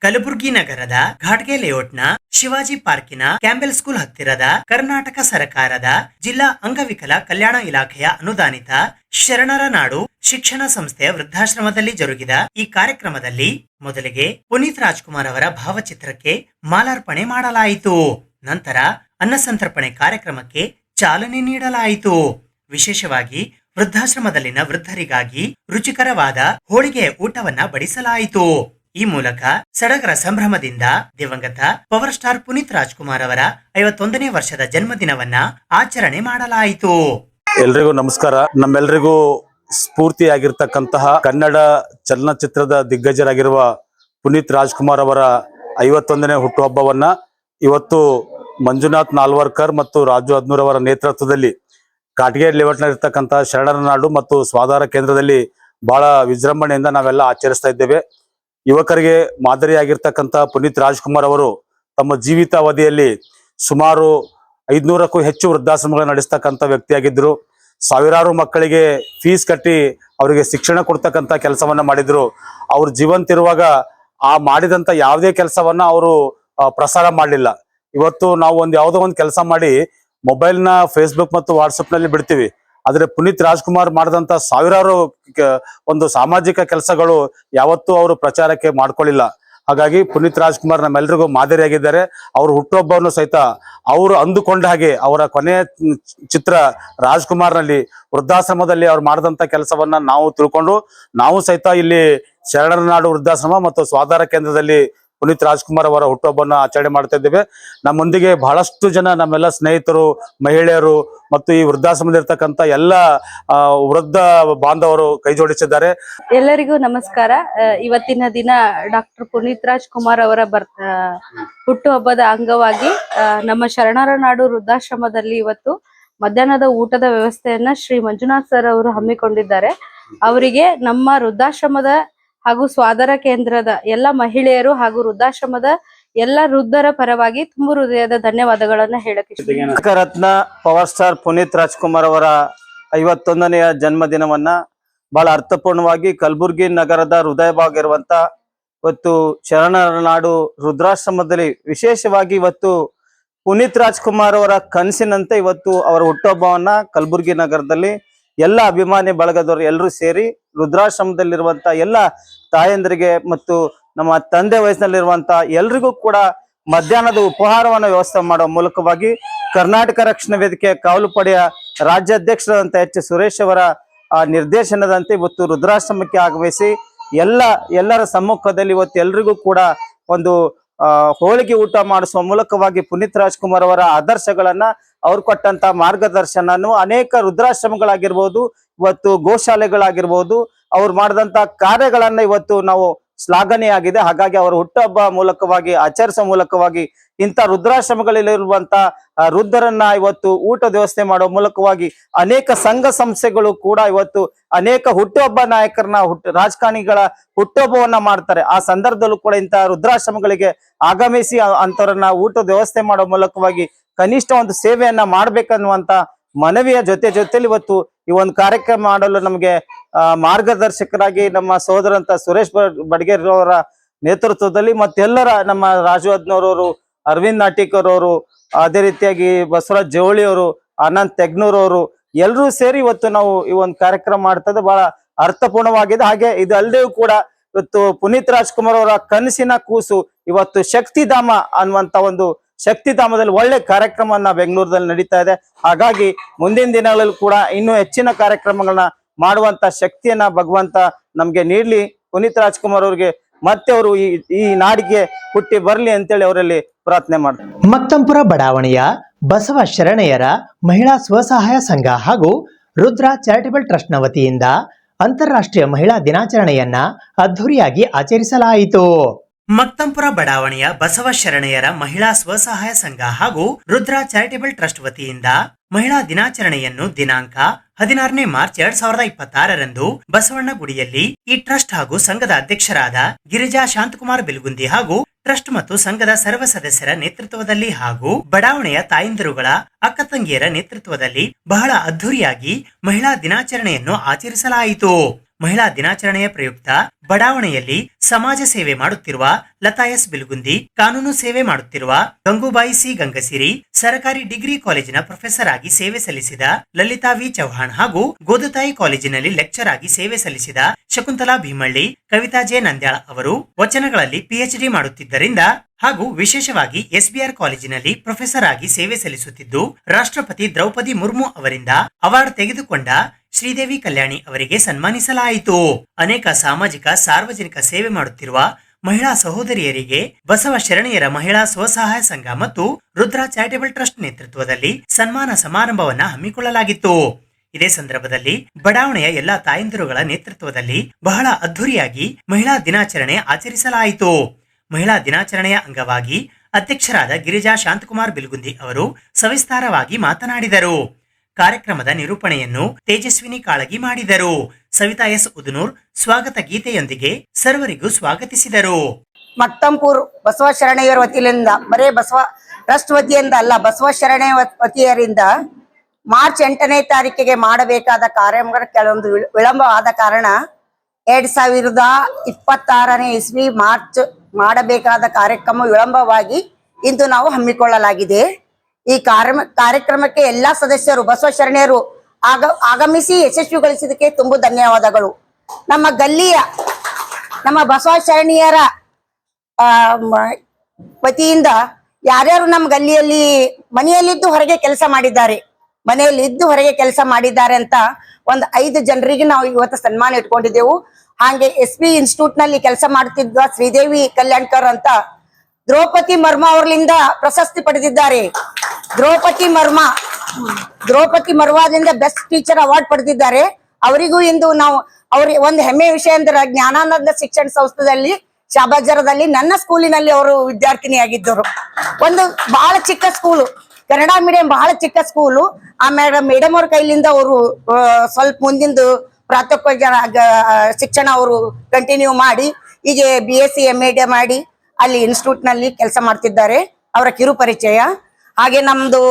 ಕಲಬುರಗಿ ನಗರದ ಘಾಟ್ಗೆ ಲೇಔಟ್ನ ಶಿವಾಜಿ ಪಾರ್ಕಿನ ಕ್ಯಾಂಬೆಲ್ ಸ್ಕೂಲ್ ಹತ್ತಿರದ ಕರ್ನಾಟಕ ಸರ್ಕಾರದ ಜಿಲ್ಲಾ ಅಂಗವಿಕಲ ಕಲ್ಯಾಣ ಇಲಾಖೆಯ ಅನುದಾನಿತ ಶರಣರ ನಾಡು ಶಿಕ್ಷಣ ಸಂಸ್ಥೆಯ ವೃದ್ಧಾಶ್ರಮದಲ್ಲಿ ಜರುಗಿದ ಈ ಕಾರ್ಯಕ್ರಮದಲ್ಲಿ ಮೊದಲಿಗೆ ಪುನೀತ್ ರಾಜ್ಕುಮಾರ್ ಅವರ ಭಾವಚಿತ್ರಕ್ಕೆ ಮಾಲಾರ್ಪಣೆ ಮಾಡಲಾಯಿತು. ನಂತರ ಅನ್ನಸಂತರ್ಪಣೆ ಕಾರ್ಯಕ್ರಮಕ್ಕೆ ಚಾಲನೆ ನೀಡಲಾಯಿತು. ವಿಶೇಷವಾಗಿ ವೃದ್ಧಾಶ್ರಮದಲ್ಲಿನ ವೃದ್ಧರಿಗಾಗಿ ರುಚಿಕರವಾದ ಹೋಳಿಗೆಯ ಊಟವನ್ನ ಬಡಿಸಲಾಯಿತು. ಈ ಮೂಲಕ ಸಡಗರ ಸಂಭ್ರಮದಿಂದ ದಿವಂಗತ ಪವರ್ ಸ್ಟಾರ್ ಪುನೀತ್ ರಾಜ್ಕುಮಾರ್ ಅವರ 51ನೇ ವರ್ಷದ ಜನ್ಮದಿನವನ್ನ ಆಚರಣೆ ಮಾಡಲಾಯಿತು. ಎಲ್ರಿಗೂ ನಮಸ್ಕಾರ. ನಮ್ಮೆಲ್ರಿಗೂ ಸ್ಫೂರ್ತಿಯಾಗಿರ್ತಕ್ಕಂತಹ ಕನ್ನಡ ಚಲನಚಿತ್ರದ ದಿಗ್ಗಜರಾಗಿರುವ ಪುನೀತ್ ರಾಜ್ಕುಮಾರ್ ಅವರ 51ನೇ ಹುಟ್ಟುಹಬ್ಬವನ್ನ ಇವತ್ತು ಮಂಜುನಾಥ್ ನಾಲ್ವರ್ಕರ್ ಮತ್ತು ರಾಜು ಹದ್ನೂರ್ ಅವರ ನೇತೃತ್ವದಲ್ಲಿ ಕಾಟಗೇರಿ ಲೇಔಟ್ನಲ್ಲಿ ಇರ್ತಕ್ಕಂತಹ ಶರಣರ ನಾಡು ಮತ್ತು ಸ್ವಾಧಾರ ಕೇಂದ್ರದಲ್ಲಿ ಬಹಳ ವಿಜೃಂಭಣೆಯಿಂದ ನಾವೆಲ್ಲ ಆಚರಿಸ್ತಾ ಇದ್ದೇವೆ. ಯುವಕರಿಗೆ ಮಾದರಿಯಾಗಿರ್ತಕ್ಕಂಥ ಪುನೀತ್ ರಾಜ್ಕುಮಾರ್ ಅವರು ತಮ್ಮ ಜೀವಿತಾವಧಿಯಲ್ಲಿ ಸುಮಾರು 500ಕ್ಕೂ ಹೆಚ್ಚು ವೃದ್ಧಾಶ್ರಮಗಳನ್ನ ನಡೆಸ್ತಕ್ಕಂಥ ವ್ಯಕ್ತಿಯಾಗಿದ್ರು. ಸಾವಿರಾರು ಮಕ್ಕಳಿಗೆ ಫೀಸ್ ಕಟ್ಟಿ ಅವರಿಗೆ ಶಿಕ್ಷಣ ಕೊಡ್ತಕ್ಕಂಥ ಕೆಲಸವನ್ನ ಮಾಡಿದ್ರು. ಅವ್ರ ಜೀವಂತಿರುವಾಗ ಆ ಮಾಡಿದಂತ ಯಾವುದೇ ಕೆಲಸವನ್ನ ಅವರು ಪ್ರಸಾರ ಮಾಡಲಿಲ್ಲ. ಇವತ್ತು ನಾವು ಯಾವುದೋ ಒಂದು ಕೆಲಸ ಮಾಡಿ ಮೊಬೈಲ್ನ ಫೇಸ್ಬುಕ್ ಮತ್ತು ವಾಟ್ಸಪ್ ನಲ್ಲಿ ಬಿಡ್ತೀವಿ. ಆದ್ರೆ ಪುನೀತ್ ರಾಜ್ಕುಮಾರ್ ಮಾಡಿದಂತ ಸಾವಿರಾರು ಒಂದು ಸಾಮಾಜಿಕ ಕೆಲಸಗಳು ಯಾವತ್ತೂ ಅವರು ಪ್ರಚಾರಕ್ಕೆ ಮಾಡ್ಕೊಳ್ಳಿಲ್ಲ. ಹಾಗಾಗಿ ಪುನೀತ್ ರಾಜ್ಕುಮಾರ್ ನಮ್ಮೆಲ್ಲರಿಗೂ ಮಾದರಿಯಾಗಿದ್ದಾರೆ. ಅವ್ರ ಹುಟ್ಟುಹಬ್ಬವನ್ನು ಸಹಿತ ಅವರು ಅಂದುಕೊಂಡ ಹಾಗೆ ಅವರ ಕೊನೆಯ ಚಿತ್ರ ರಾಜ್ಕುಮಾರ್ನಲ್ಲಿ ವೃದ್ಧಾಶ್ರಮದಲ್ಲಿ ಅವ್ರು ಮಾಡಿದಂತ ಕೆಲಸವನ್ನ ನಾವು ತಿಳ್ಕೊಂಡು ನಾವು ಸಹಿತ ಇಲ್ಲಿ ಶರಣರ ನಾಡು ವೃದ್ಧಾಶ್ರಮ ಮತ್ತು ಸ್ವಾಧಾರ ಕೇಂದ್ರದಲ್ಲಿ ಪುನೀತ್ ರಾಜ್ಕುಮಾರ್ ಅವರ ಹುಟ್ಟುಹಬ್ಬವನ್ನ ಆಚರಣೆ ಮಾಡ್ತಾ ಇದ್ದೇವೆ. ನಮ್ಮೊಂದಿಗೆ ಬಹಳಷ್ಟು ಜನ ನಮ್ಮೆಲ್ಲ ಸ್ನೇಹಿತರು, ಮಹಿಳೆಯರು ಮತ್ತು ಈ ವೃದ್ಧಾಶ್ರಮದಲ್ಲಿರ್ತಕ್ಕಂಥ ಎಲ್ಲ ವೃದ್ಧ ಬಾಂಧವರು ಕೈ ಜೋಡಿಸಿದ್ದಾರೆ. ಎಲ್ಲರಿಗೂ ನಮಸ್ಕಾರ. ಇವತ್ತಿನ ದಿನ ಡಾಕ್ಟರ್ ಪುನೀತ್ ರಾಜ್ಕುಮಾರ್ ಅವರ ಹುಟ್ಟುಹಬ್ಬದ ಅಂಗವಾಗಿ ನಮ್ಮ ಶರಣರ ನಾಡು ವೃದ್ಧಾಶ್ರಮದಲ್ಲಿ ಇವತ್ತು ಮಧ್ಯಾಹ್ನದ ಊಟದ ವ್ಯವಸ್ಥೆಯನ್ನ ಶ್ರೀ ಮಂಜುನಾಥ್ ಸರ್ ಅವರು ಹಮ್ಮಿಕೊಂಡಿದ್ದಾರೆ. ಅವರಿಗೆ ನಮ್ಮ ವೃದ್ಧಾಶ್ರಮದ ಹಾಗೂ ಸ್ವಾಧಾರ ಕೇಂದ್ರದ ಎಲ್ಲ ಮಹಿಳೆಯರು ಹಾಗೂ ವೃದ್ಧಾಶ್ರಮದ ಎಲ್ಲ ವೃದ್ಧರ ಪರವಾಗಿ ತುಂಬು ಹೃದಯದ ಧನ್ಯವಾದಗಳನ್ನ ಹೇಳಕ್ಕೆ ರತ್ನ ಪವರ್ ಸ್ಟಾರ್ ಪುನೀತ್ ರಾಜ್ಕುಮಾರ್ ಅವರ 51ನೆಯ ಜನ್ಮದಿನವನ್ನ ಬಹಳ ಅರ್ಥಪೂರ್ಣವಾಗಿ ಕಲಬುರಗಿ ನಗರದ ಹೃದಯ ಭಾಗ ಇರುವಂತ ಇವತ್ತು ಶರಣರ ನಾಡು ವೃದ್ಧಾಶ್ರಮದಲ್ಲಿ ವಿಶೇಷವಾಗಿ ಇವತ್ತು ಪುನೀತ್ ರಾಜ್ಕುಮಾರ್ ಅವರ ಕನಸಿನಂತೆ ಇವತ್ತು ಅವರ ಹುಟ್ಟುಹಬ್ಬವನ್ನ ಕಲಬುರಗಿ ನಗರದಲ್ಲಿ ಎಲ್ಲ ಅಭಿಮಾನಿ ಬಳಗದವರು ಎಲ್ಲರೂ ಸೇರಿ ವೃದ್ಧಾಶ್ರಮದಲ್ಲಿರುವಂತ ಎಲ್ಲ ತಾಯಂದರಿಗೆ ಮತ್ತು ನಮ್ಮ ತಂದೆ ವಯಸ್ಸಿನಲ್ಲಿರುವಂತ ಎಲ್ರಿಗೂ ಕೂಡ ಮಧ್ಯಾಹ್ನದ ಉಪಹಾರವನ್ನು ವ್ಯವಸ್ಥೆ ಮಾಡುವ ಮೂಲಕವಾಗಿ ಕರ್ನಾಟಕ ರಕ್ಷಣಾ ವೇದಿಕೆ ಕಾವಲು ಪಡೆಯ ರಾಜ್ಯಾಧ್ಯಕ್ಷರಾದಂತ ಎಚ್ ಸುರೇಶ್ ಅವರ ನಿರ್ದೇಶನದಂತೆ ಇವತ್ತು ವೃದ್ಧಾಶ್ರಮಕ್ಕೆ ಆಗಮಿಸಿ ಎಲ್ಲರ ಸಮ್ಮುಖದಲ್ಲಿ ಇವತ್ತು ಎಲ್ರಿಗೂ ಕೂಡ ಒಂದು ಹೋಳಿಗೆ ಊಟ ಮಾಡಿಸುವ ಮೂಲಕವಾಗಿ ಪುನೀತ್ ರಾಜ್ಕುಮಾರ್ ಅವರ ಆದರ್ಶಗಳನ್ನ ಅವ್ರು ಕೊಟ್ಟಂತ ಮಾರ್ಗದರ್ಶನನು ಅನೇಕ ವೃದ್ಧಾಶ್ರಮಗಳಾಗಿರ್ಬೋದು, ಇವತ್ತು ಗೋಶಾಲೆಗಳಾಗಿರ್ಬೋದು, ಅವ್ರು ಮಾಡಿದಂತ ಕಾರ್ಯಗಳನ್ನ ಇವತ್ತು ನಾವು ಶ್ಲಾಘನೀಯಾಗಿದೆ. ಹಾಗಾಗಿ ಅವರ ಹುಟ್ಟುಹಬ್ಬ ಮೂಲಕವಾಗಿ ಆಚರಿಸುವ ಮೂಲಕವಾಗಿ ಇಂಥ ವೃದ್ಧಾಶ್ರಮಗಳಲ್ಲಿರುವಂತ ವೃದ್ಧರನ್ನ ಇವತ್ತು ಊಟದ ವ್ಯವಸ್ಥೆ ಮಾಡುವ ಮೂಲಕವಾಗಿ ಅನೇಕ ಸಂಘ ಸಂಸ್ಥೆಗಳು ಕೂಡ ಇವತ್ತು ಅನೇಕ ಹುಟ್ಟುಹಬ್ಬ ನಾಯಕರನ್ನ ರಾಜಕಾರಣಿಗಳ ಹುಟ್ಟುಹಬ್ಬವನ್ನ ಮಾಡ್ತಾರೆ. ಆ ಸಂದರ್ಭದಲ್ಲೂ ಕೂಡ ಇಂಥ ವೃದ್ಧಾಶ್ರಮಗಳಿಗೆ ಆಗಮಿಸಿ ಅಂತವ್ರನ್ನ ಊಟದ ವ್ಯವಸ್ಥೆ ಮಾಡುವ ಮೂಲಕವಾಗಿ ಕನಿಷ್ಠ ಒಂದು ಸೇವೆಯನ್ನ ಮಾಡ್ಬೇಕನ್ನುವಂತ ಮನವಿಯ ಜೊತೆಲಿ ಇವತ್ತು ಈ ಒಂದು ಕಾರ್ಯಕ್ರಮ ಮಾಡಲು ನಮಗೆ ಮಾರ್ಗದರ್ಶಕರಾಗಿ ನಮ್ಮ ಸಹೋದರಂತ ಸುರೇಶ್ ಬಡ್ಗೇರ್ ಅವರ ನೇತೃತ್ವದಲ್ಲಿ ಮತ್ತೆಲ್ಲರ ನಮ್ಮ ರಾಜು ಅದ್ನೂರವರು, ಅರವಿಂದ್ ನಾಟಿಕರ್ ಅವರು, ಅದೇ ರೀತಿಯಾಗಿ ಬಸವರಾಜ್ ಜವಳಿ ಅವರು, ಅನಂತ್ ತೆಗ್ನೂರ್ ಅವರು ಎಲ್ಲರೂ ಸೇರಿ ಇವತ್ತು ನಾವು ಈ ಒಂದು ಕಾರ್ಯಕ್ರಮ ಮಾಡ್ತದೆ ಬಹಳ ಅರ್ಥಪೂರ್ಣವಾಗಿದೆ. ಹಾಗೆ ಇದು ಅಲ್ಲದೆ ಕೂಡ ಇವತ್ತು ಪುನೀತ್ ರಾಜ್ಕುಮಾರ್ ಅವರ ಕನಸಿನ ಕೂಸು ಇವತ್ತು ಶಕ್ತಿಧಾಮ ಅನ್ನುವಂತ ಒಂದು ಶಕ್ತಿಧಾಮದಲ್ಲಿ ಒಳ್ಳೆ ಕಾರ್ಯಕ್ರಮವನ್ನ ಬೆಂಗಳೂರಲ್ಲಿ ನಡೀತಾ ಇದೆ. ಹಾಗಾಗಿ ಮುಂದಿನ ದಿನಗಳಲ್ಲಿ ಕೂಡ ಇನ್ನೂ ಹೆಚ್ಚಿನ ಕಾರ್ಯಕ್ರಮಗಳನ್ನ ಮಾಡುವಂತ ಶಕ್ತಿಯನ್ನ ಭಗವಂತ ನಮ್ಗೆ ನೀಡ್ಲಿ. ಪುನೀತ್ ರಾಜ್ಕುಮಾರ್ ಅವ್ರಿಗೆ ಮತ್ತೆ ಅವರು ಈ ನಾಡಿಗೆ ಹುಟ್ಟಿ ಬರ್ಲಿ ಅಂತೇಳಿ ಅವರಲ್ಲಿ ಪ್ರಾರ್ಥನೆ ಮಾಡ್ತಾರೆ. ಮಕ್ತಂಪುರ ಬಡಾವಣೆಯ ಬಸವ ಶರಣೆಯರ ಮಹಿಳಾ ಸ್ವಸಹಾಯ ಸಂಘ ಹಾಗೂ ರುದ್ರ ಚಾರಿಟಬಲ್ ಟ್ರಸ್ಟ್ನ ವತಿಯಿಂದ ಅಂತಾರಾಷ್ಟ್ರೀಯ ಮಹಿಳಾ ದಿನಾಚರಣೆಯನ್ನ ಅದ್ಧೂರಿಯಾಗಿ ಆಚರಿಸಲಾಯಿತು. ಮಕ್ತಂಪುರ ಬಡಾವಣೆಯ ಬಸವ ಶರಣೆಯರ ಮಹಿಳಾ ಸ್ವಸಹಾಯ ಸಂಘ ಹಾಗೂ ರುದ್ರ ಚಾರಿಟಬಲ್ ಟ್ರಸ್ಟ್ ವತಿಯಿಂದ ಮಹಿಳಾ ದಿನಾಚರಣೆಯನ್ನು ದಿನಾಂಕ 16ನೇ ಮಾರ್ಚ್ 2026ರಂದು ಬಸವಣ್ಣ ಗುಡಿಯಲ್ಲಿ ಈ ಟ್ರಸ್ಟ್ ಹಾಗೂ ಸಂಘದ ಅಧ್ಯಕ್ಷರಾದ ಗಿರಿಜಾ ಶಾಂತಕುಮಾರ್ ಬಿಲ್ಗುಂದಿ ಹಾಗೂ ಟ್ರಸ್ಟ್ ಮತ್ತು ಸಂಘದ ಸರ್ವ ಸದಸ್ಯರ ನೇತೃತ್ವದಲ್ಲಿ ಹಾಗೂ ಬಡಾವಣೆಯ ತಾಯಂದಿರುಗಳ ಅಕ್ಕ ತಂಗಿಯರ ನೇತೃತ್ವದಲ್ಲಿ ಬಹಳ ಅದ್ಧೂರಿಯಾಗಿ ಮಹಿಳಾ ದಿನಾಚರಣೆಯನ್ನು ಆಚರಿಸಲಾಯಿತು. ಮಹಿಳಾ ದಿನಾಚರಣೆಯ ಪ್ರಯುಕ್ತ ಬಡಾವಣೆಯಲ್ಲಿ ಸಮಾಜ ಸೇವೆ ಮಾಡುತ್ತಿರುವ ಲತಾ ಎಸ್ ಬಿಲ್ಗುಂದಿ, ಕಾನೂನು ಸೇವೆ ಮಾಡುತ್ತಿರುವ ಗಂಗೂಬಾಯಿ ಸಿ ಗಂಗಸಿರಿ, ಸರ್ಕಾರಿ ಡಿಗ್ರಿ ಕಾಲೇಜಿನ ಪ್ರೊಫೆಸರ್ ಆಗಿ ಸೇವೆ ಸಲ್ಲಿಸಿದ ಲಲಿತಾ ವಿ ಚೌಹಾಣ್ ಹಾಗೂ ಗೋದುತಾಯಿ ಕಾಲೇಜಿನಲ್ಲಿ ಲೆಕ್ಚರ್ ಆಗಿ ಸೇವೆ ಸಲ್ಲಿಸಿದ ಶಕುಂತಲಾ ಭೀಮಳ್ಳಿ, ಕವಿತಾ ಜೆ ನಂದ್ಯಾಳ ಅವರು ವಚನಗಳಲ್ಲಿ PhD ಮಾಡುತ್ತಿದ್ದರಿಂದ ಹಾಗೂ ವಿಶೇಷವಾಗಿ SBR ಕಾಲೇಜಿನಲ್ಲಿ ಪ್ರೊಫೆಸರ್ ಆಗಿ ಸೇವೆ ಸಲ್ಲಿಸುತ್ತಿದ್ದು ರಾಷ್ಟ್ರಪತಿ ದ್ರೌಪದಿ ಮುರ್ಮು ಅವರಿಂದ ಅವಾರ್ಡ್ ತೆಗೆದುಕೊಂಡ ಶ್ರೀದೇವಿ ಕಲ್ಯಾಣಿ ಅವರಿಗೆ ಸನ್ಮಾನಿಸಲಾಯಿತು. ಅನೇಕ ಸಾಮಾಜಿಕ ಸಾರ್ವಜನಿಕ ಸೇವೆ ಮಾಡುತ್ತಿರುವ ಮಹಿಳಾ ಸಹೋದರಿಯರಿಗೆ ಬಸವ ಶರಣೆಯರ ಮಹಿಳಾ ಸ್ವಸಹಾಯ ಸಂಘ ಮತ್ತು ರುದ್ರ ಚಾರಿಟಬಲ್ ಟ್ರಸ್ಟ್ ನೇತೃತ್ವದಲ್ಲಿ ಸನ್ಮಾನ ಸಮಾರಂಭವನ್ನ ಹಮ್ಮಿಕೊಳ್ಳಲಾಗಿತ್ತು. ಇದೇ ಸಂದರ್ಭದಲ್ಲಿ ಬಡಾವಣೆಯ ಎಲ್ಲಾ ತಾಯಂದಿರುಗಳ ನೇತೃತ್ವದಲ್ಲಿ ಬಹಳ ಅದ್ಧೂರಿಯಾಗಿ ಮಹಿಳಾ ದಿನಾಚರಣೆ ಆಚರಿಸಲಾಯಿತು. ಮಹಿಳಾ ದಿನಾಚರಣೆಯ ಅಂಗವಾಗಿ ಅಧ್ಯಕ್ಷರಾದ ಗಿರಿಜಾ ಶಾಂತಕುಮಾರ್ ಬಿಲ್ಗುಂದಿ ಅವರು ಸವಿಸ್ತಾರವಾಗಿ ಮಾತನಾಡಿದರು. ಕಾರ್ಯಕ್ರಮದ ನಿರೂಪಣೆಯನ್ನು ತೇಜಸ್ವಿನಿ ಕಾಳಗಿ ಮಾಡಿದರು. ಸವಿತಾ ಎಸ್ ಉದುನೂರ್ ಸ್ವಾಗತ ಗೀತೆಯೊಂದಿಗೆ ಸರ್ವರಿಗೂ ಸ್ವಾಗತಿಸಿದರು. ಮಕ್ತಂಪುರ್ ಬಸವ ಶರಣೆಯರ ವತಿಯಿಂದ, ಬರೇ ಬಸವ ಟ್ರಸ್ಟ್ ವತಿಯಿಂದ ಅಲ್ಲ, ಬಸವ ಶರಣೆ ವತಿಯರಿಂದ ಮಾರ್ಚ್ 8ನೇ ತಾರೀಕಿಗೆ ಮಾಡಬೇಕಾದ ಕಾರ್ಯಕ್ರಮ ಕೆಲವೊಂದು ವಿಳಂಬ ಆದ ಕಾರಣ 2026ನೇ ಇಸ್ವಿ ಮಾರ್ಚ್ ಮಾಡಬೇಕಾದ ಕಾರ್ಯಕ್ರಮ ವಿಳಂಬವಾಗಿ ಇಂದು ನಾವು ಹಮ್ಮಿಕೊಳ್ಳಲಾಗಿದೆ. ಈ ಕಾರ್ಯಕ್ರಮಕ್ಕೆ ಎಲ್ಲಾ ಸದಸ್ಯರು ಬಸವ ಶರಣೆಯರು ಆಗಮಿಸಿ ಯಶಸ್ವಿಗೊಳಿಸಿದಕ್ಕೆ ತುಂಬಾ ಧನ್ಯವಾದಗಳು. ನಮ್ಮ ಗಲ್ಲಿಯ ನಮ್ಮ ಬಸವ ಶರಣೀಯರ ವತಿಯಿಂದ ಯಾರ್ಯಾರು ನಮ್ಮ ಗಲ್ಲಿಯಲ್ಲಿ ಮನೆಯಲ್ಲಿದ್ದು ಹೊರಗೆ ಕೆಲಸ ಮಾಡಿದ್ದಾರೆ ಅಂತ ಒಂದು 5 ಜನರಿಗೆ ನಾವು ಇವತ್ತು ಸನ್ಮಾನ ಇಟ್ಕೊಂಡಿದ್ದೆವು. ಹಾಗೆ SP ಇನ್ಸ್ಟಿಟ್ಯೂಟ್ ನಲ್ಲಿ ಕೆಲಸ ಮಾಡ್ತಿದ್ದ ಶ್ರೀದೇವಿ ಕಲ್ಯಾಣ್ಕರ್ ಅಂತ ದ್ರೌಪದಿ ಮರ್ಮಾ ಅವರಿಂದ ಪ್ರಶಸ್ತಿ ಪಡೆದಿದ್ದಾರೆ. ದ್ರೌಪದಿ ಮರ್ಮಾದಿಂದ ಬೆಸ್ಟ್ ಟೀಚರ್ ಅವಾರ್ಡ್ ಪಡೆದಿದ್ದಾರೆ. ಅವರಿಗೂ ಇಂದು ನಾವು ಅವ್ರಿಗೆ ಒಂದು ಹೆಮ್ಮೆ ವಿಷಯ ಅಂದ್ರೆ ಜ್ಞಾನಾನಂದ ಶಿಕ್ಷಣ ಸಂಸ್ಥೆಯಲ್ಲಿ ಶಾಬಾಜರದಲ್ಲಿ ನನ್ನ ಸ್ಕೂಲಿನಲ್ಲಿ ಅವರು ವಿದ್ಯಾರ್ಥಿನಿಯಾಗಿದ್ದರು. ಒಂದು ಬಹಳ ಚಿಕ್ಕ ಸ್ಕೂಲು, ಕನ್ನಡ ಮೀಡಿಯಂ ಬಹಳ ಚಿಕ್ಕ ಸ್ಕೂಲು. ಆಮೇಲೆ ಮೇಡಮ್ ಅವ್ರ ಕೈಲಿಂದ ಅವರು ಸ್ವಲ್ಪ ಮುಂದಿಂದು ಪ್ರಾಥಮಿಕ ಶಿಕ್ಷಣ ಅವರು ಕಂಟಿನ್ಯೂ ಮಾಡಿ ಈಗ BSc MAD ಮಾಡಿ ಅಲ್ಲಿ ಇನ್ಸ್ಟಿಟ್ಯೂಟ್ ನಲ್ಲಿ ಕೆಲಸ ಮಾಡ್ತಿದ್ದಾರೆ. ಅವರ ಕಿರು ಪರಿಚಯ. ಹಾಗೆ ನಮ್ದು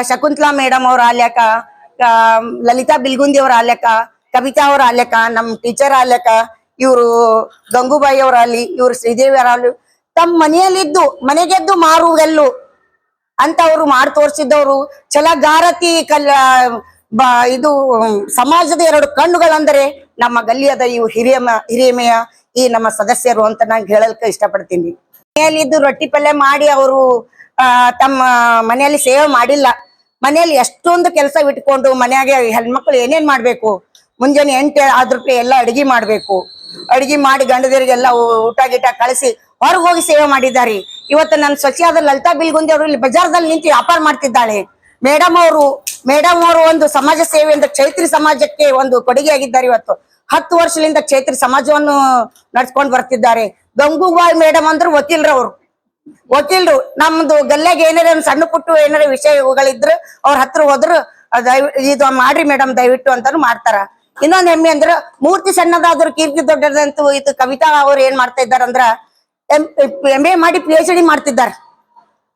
ಶಕುಂತಲಾ ಮೇಡಮ್ ಅವರ ಆಲ್ಯಕ, ಲಲಿತಾ ಬಿಲ್ಗುಂದಿ ಅವರ ಆಲ್ಯಕ, ಕವಿತಾ ಅವರ ಆಲ್ಯಕ, ನಮ್ ಟೀಚರ್ ಆಲ್ಯಕ, ಇವರು ಗಂಗೂಬಾಯಿ ಅವರ ಅಲ್ಲಿ, ಇವರು ಶ್ರೀದೇವಿ ಅವರ ಅಲ್ಲಿ, ತಮ್ಮ ಮನೆಗೆದ್ದು ಮಾರುವೆಲ್ಲು ಅಂತ ಅವರು ಮಾಡಿ ತೋರಿಸಿದ್ದವರು. ಛಲಗಾರತಿ ಇದು ಸಮಾಜದ 2 ಕಣ್ಣುಗಳಂದರೆ ನಮ್ಮ ಗಲ್ಲಿಯದ ಇವು ಹಿರಿಮೆಯ ಈ ನಮ್ಮ ಸದಸ್ಯರು ಅಂತ ನಾನು ಹೇಳಲಿಕ್ಕೆ ಇಷ್ಟಪಡ್ತೀನಿ. ಮನೆಯಲ್ಲಿದ್ದು ರೊಟ್ಟಿ ಪಲ್ಯ ಮಾಡಿ ಅವರು ತಮ್ಮ ಮನೆಯಲ್ಲಿ ಸೇವೆ ಮಾಡಿಲ್ಲ. ಮನೆಯಲ್ಲಿ ಎಷ್ಟೊಂದು ಕೆಲಸ ಇಟ್ಕೊಂಡು ಮನೆಯಾಗೆ ಹೆಣ್ಮಕ್ಳು ಏನೇನ್ ಮಾಡ್ಬೇಕು, ಮುಂಜಾನೆ 8 ಆದ ಎಲ್ಲ ಅಡಿಗೆ ಮಾಡ್ಬೇಕು. ಅಡಿಗೆ ಮಾಡಿ ಗಂಡದರಿಗೆಲ್ಲ ಊಟ ಗೀಟ ಕಳಿಸಿ ಹೊರಗೆ ಹೋಗಿ ಸೇವೆ ಮಾಡಿದ್ದಾರೆ. ಇವತ್ತು ನನ್ನ ಸೊಸೆಯಾದ ಲಲಿತಾ ಬಿಲ್ಗುಂದಿ ಅವರು ಇಲ್ಲಿ ಬಜಾರ್ದಲ್ಲಿ ನಿಂತು ವ್ಯಾಪಾರ ಮಾಡ್ತಿದ್ದಾಳೆ. ಮೇಡಮ್ ಅವರು ಒಂದು ಸಮಾಜ ಸೇವೆಯಿಂದ ಚೈತ್ರಿ ಸಮಾಜಕ್ಕೆ ಒಂದು ಕೊಡುಗೆ ಆಗಿದ್ದಾರೆ. ಇವತ್ತು 10 ವರ್ಷದಿಂದ ಚೈತ್ರಿ ಸಮಾಜವನ್ನು ನಡ್ಸ್ಕೊಂಡು ಬರ್ತಿದ್ದಾರೆ. ಗಂಗೂಬಾಯಿ ಮೇಡಮ್ ಅಂದ್ರೆ ವಕೀಲರು. ನಮ್ದು ಗಲ್ಲೆಗೆ ಏನಾರ ಸಣ್ಣ ಪುಟ್ಟು ಏನಾರ ವಿಷಯಗಳಿದ್ರು ಅವ್ರ ಹತ್ರ ಹೋದ್ರು ಇದು ಮಾಡ್ರಿ ಮೇಡಮ್ ದಯವಿಟ್ಟು ಅಂತಾನು ಮಾಡ್ತಾರ. ಇನ್ನೊಂದ್ ಹೆಮ್ಮೆ ಅಂದ್ರ ಮೂರ್ತಿ ಸಣ್ಣದಾದ್ರು ಕೀರ್ತಿ ದೊಡ್ಡದಂತೂ ಇದು ಕವಿತಾ ಅವ್ರು ಏನ್ ಮಾಡ್ತಾ ಇದ್ದಾರಂದ್ರ MA ಮಾಡಿ PhD ಮಾಡ್ತಿದ್ದಾರೆ.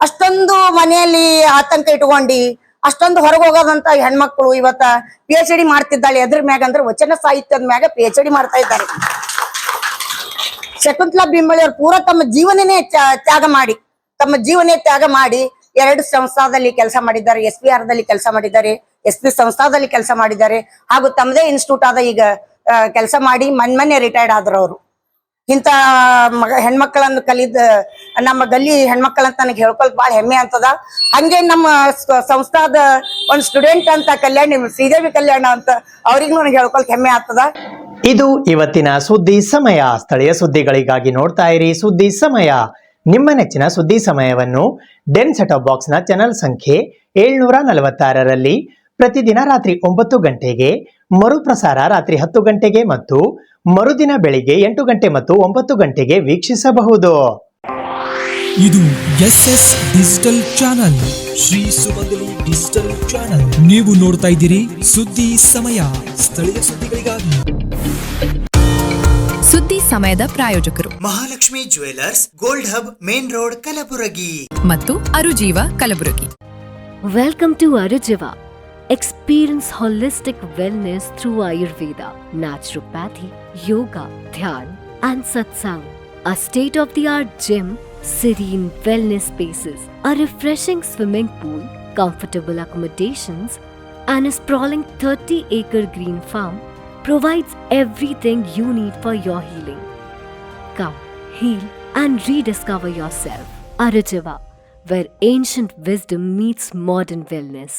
ಅಷ್ಟೊಂದು ಮನೆಯಲ್ಲಿ ಆತಂಕ ಇಟ್ಕೊಂಡಿ ಅಷ್ಟೊಂದು ಹೊರಗೆ ಹೋಗೋದಂತ ಹೆಣ್ಮಕ್ಳು ಇವತ್ತ PhD ಮಾಡ್ತಿದ್ದಾಳೆ. ಎದ್ರ ಮ್ಯಾಗ ಅಂದ್ರೆ ವಚನ ಸಾಹಿತ್ಯದ ಮ್ಯಾಗ PhD ಮಾಡ್ತಾ ಇದ್ದಾರೆ. ಶಕುಂತಲಾ ಬಿಂಬಳಿ ಅವ್ರು ಪೂರಾ ತಮ್ಮ ಜೀವನನೇ ತ್ಯಾಗ ಮಾಡಿ 2 ಸಂಸ್ಥಾದಲ್ಲಿ ಕೆಲಸ ಮಾಡಿದ್ದಾರೆ. SPR ದಲ್ಲಿ ಕೆಲಸ ಮಾಡಿದ್ದಾರೆ, SP ಸಂಸ್ಥಾದಲ್ಲಿ ಕೆಲಸ ಮಾಡಿದ್ದಾರೆ. ಹಾಗೂ ತಮ್ಮದೇ ಇನ್ಸ್ಟಿಟ್ಯೂಟ್ ಆದ ಈಗ ಕೆಲಸ ಮಾಡಿ ಮೊನ್ನೆ ರಿಟೈರ್ಡ್ ಆದ್ರು ಅವರು. ಇಂತ ಹೆಣ್ಮಕ್ಳನ್ನು ಕಲಿದ ನಮ್ಮ ಗಲ್ಲಿ ಹೆಣ್ಮಕ್ಳಂತ ನನಗೆ ಹೇಳ್ಕೊಳಕ್ ಬಾಳ ಹೆಮ್ಮೆ ಅಂತದ. ಹಂಗೆ ನಮ್ಮ ಸಂಸ್ಥಾದ ಒಂದು ಸ್ಟೂಡೆಂಟ್ ಅಂತ ಶ್ರೀದೇವಿ ಕಲ್ಯಾಣ ಅಂತ ಅವ್ರಿಗೂ ನನಗೆ ಹೇಳ್ಕೊಳಕ್ ಹೆಮ್ಮೆ ಆಗ್ತದ. ಇದು ಇವತ್ತಿನ ಸುದ್ದಿ ಸಮಯ. ಸ್ಥಳೀಯ ಸುದ್ದಿಗಳಿಗಾಗಿ ನೋಡ್ತಾ ಇರಿ ಸುದ್ದಿ ಸಮಯ. ನಿಮ್ಮ ನೆಚ್ಚಿನ ಸುದ್ದಿ ಸಮಯವನ್ನು ಡೆನ್ ಸೆಟಪ್ ಬಾಕ್ಸ್ನ ಚಾನೆಲ್ ಸಂಖ್ಯೆ 746ರಲ್ಲಿ ಪ್ರತಿದಿನ ರಾತ್ರಿ 9 ಗಂಟೆಗೆ, ಮರುಪ್ರಸಾರ ರಾತ್ರಿ 10 ಗಂಟೆಗೆ ಮತ್ತು ಮರುದಿನ ಬೆಳಿಗ್ಗೆ 8 ಗಂಟೆ ಮತ್ತು 9 ಗಂಟೆಗೆ ವೀಕ್ಷಿಸಬಹುದು. ಇದು SS ಡಿಜಿಟಲ್ ಚಾನಲ್, ಶ್ರೀ ಸುಮಂಗಲಿ ಡಿಜಿಟಲ್ ಚಾನಲ್. ನೀವು ನೋಡ್ತಾ ಇದ್ದೀರಿ ಸುದ್ದಿ ಸಮಯ, ಸ್ಥಳೀಯ ಸುದ್ದಿಗಳಿಗಾಗಿ. ಸುದ್ದಿ ಸಮಯದ ಪ್ರಾಯೋಜಕರು Mahalakshmi jewellers, gold hub, main road, Kalaburagi ಮತ್ತು ಅರುಜೀವ Kalaburagi. Welcome to Arujiva. Experience holistic wellness through Ayurveda, naturopathy, yoga, dhyan, and satsang. A state-of-the-art gym, serene wellness spaces, a refreshing swimming pool, comfortable accommodations, and a sprawling 30-acre green farm provides everything you need for your healing. Come, heal, and rediscover yourself. Arujiva, where ancient wisdom meets modern wellness.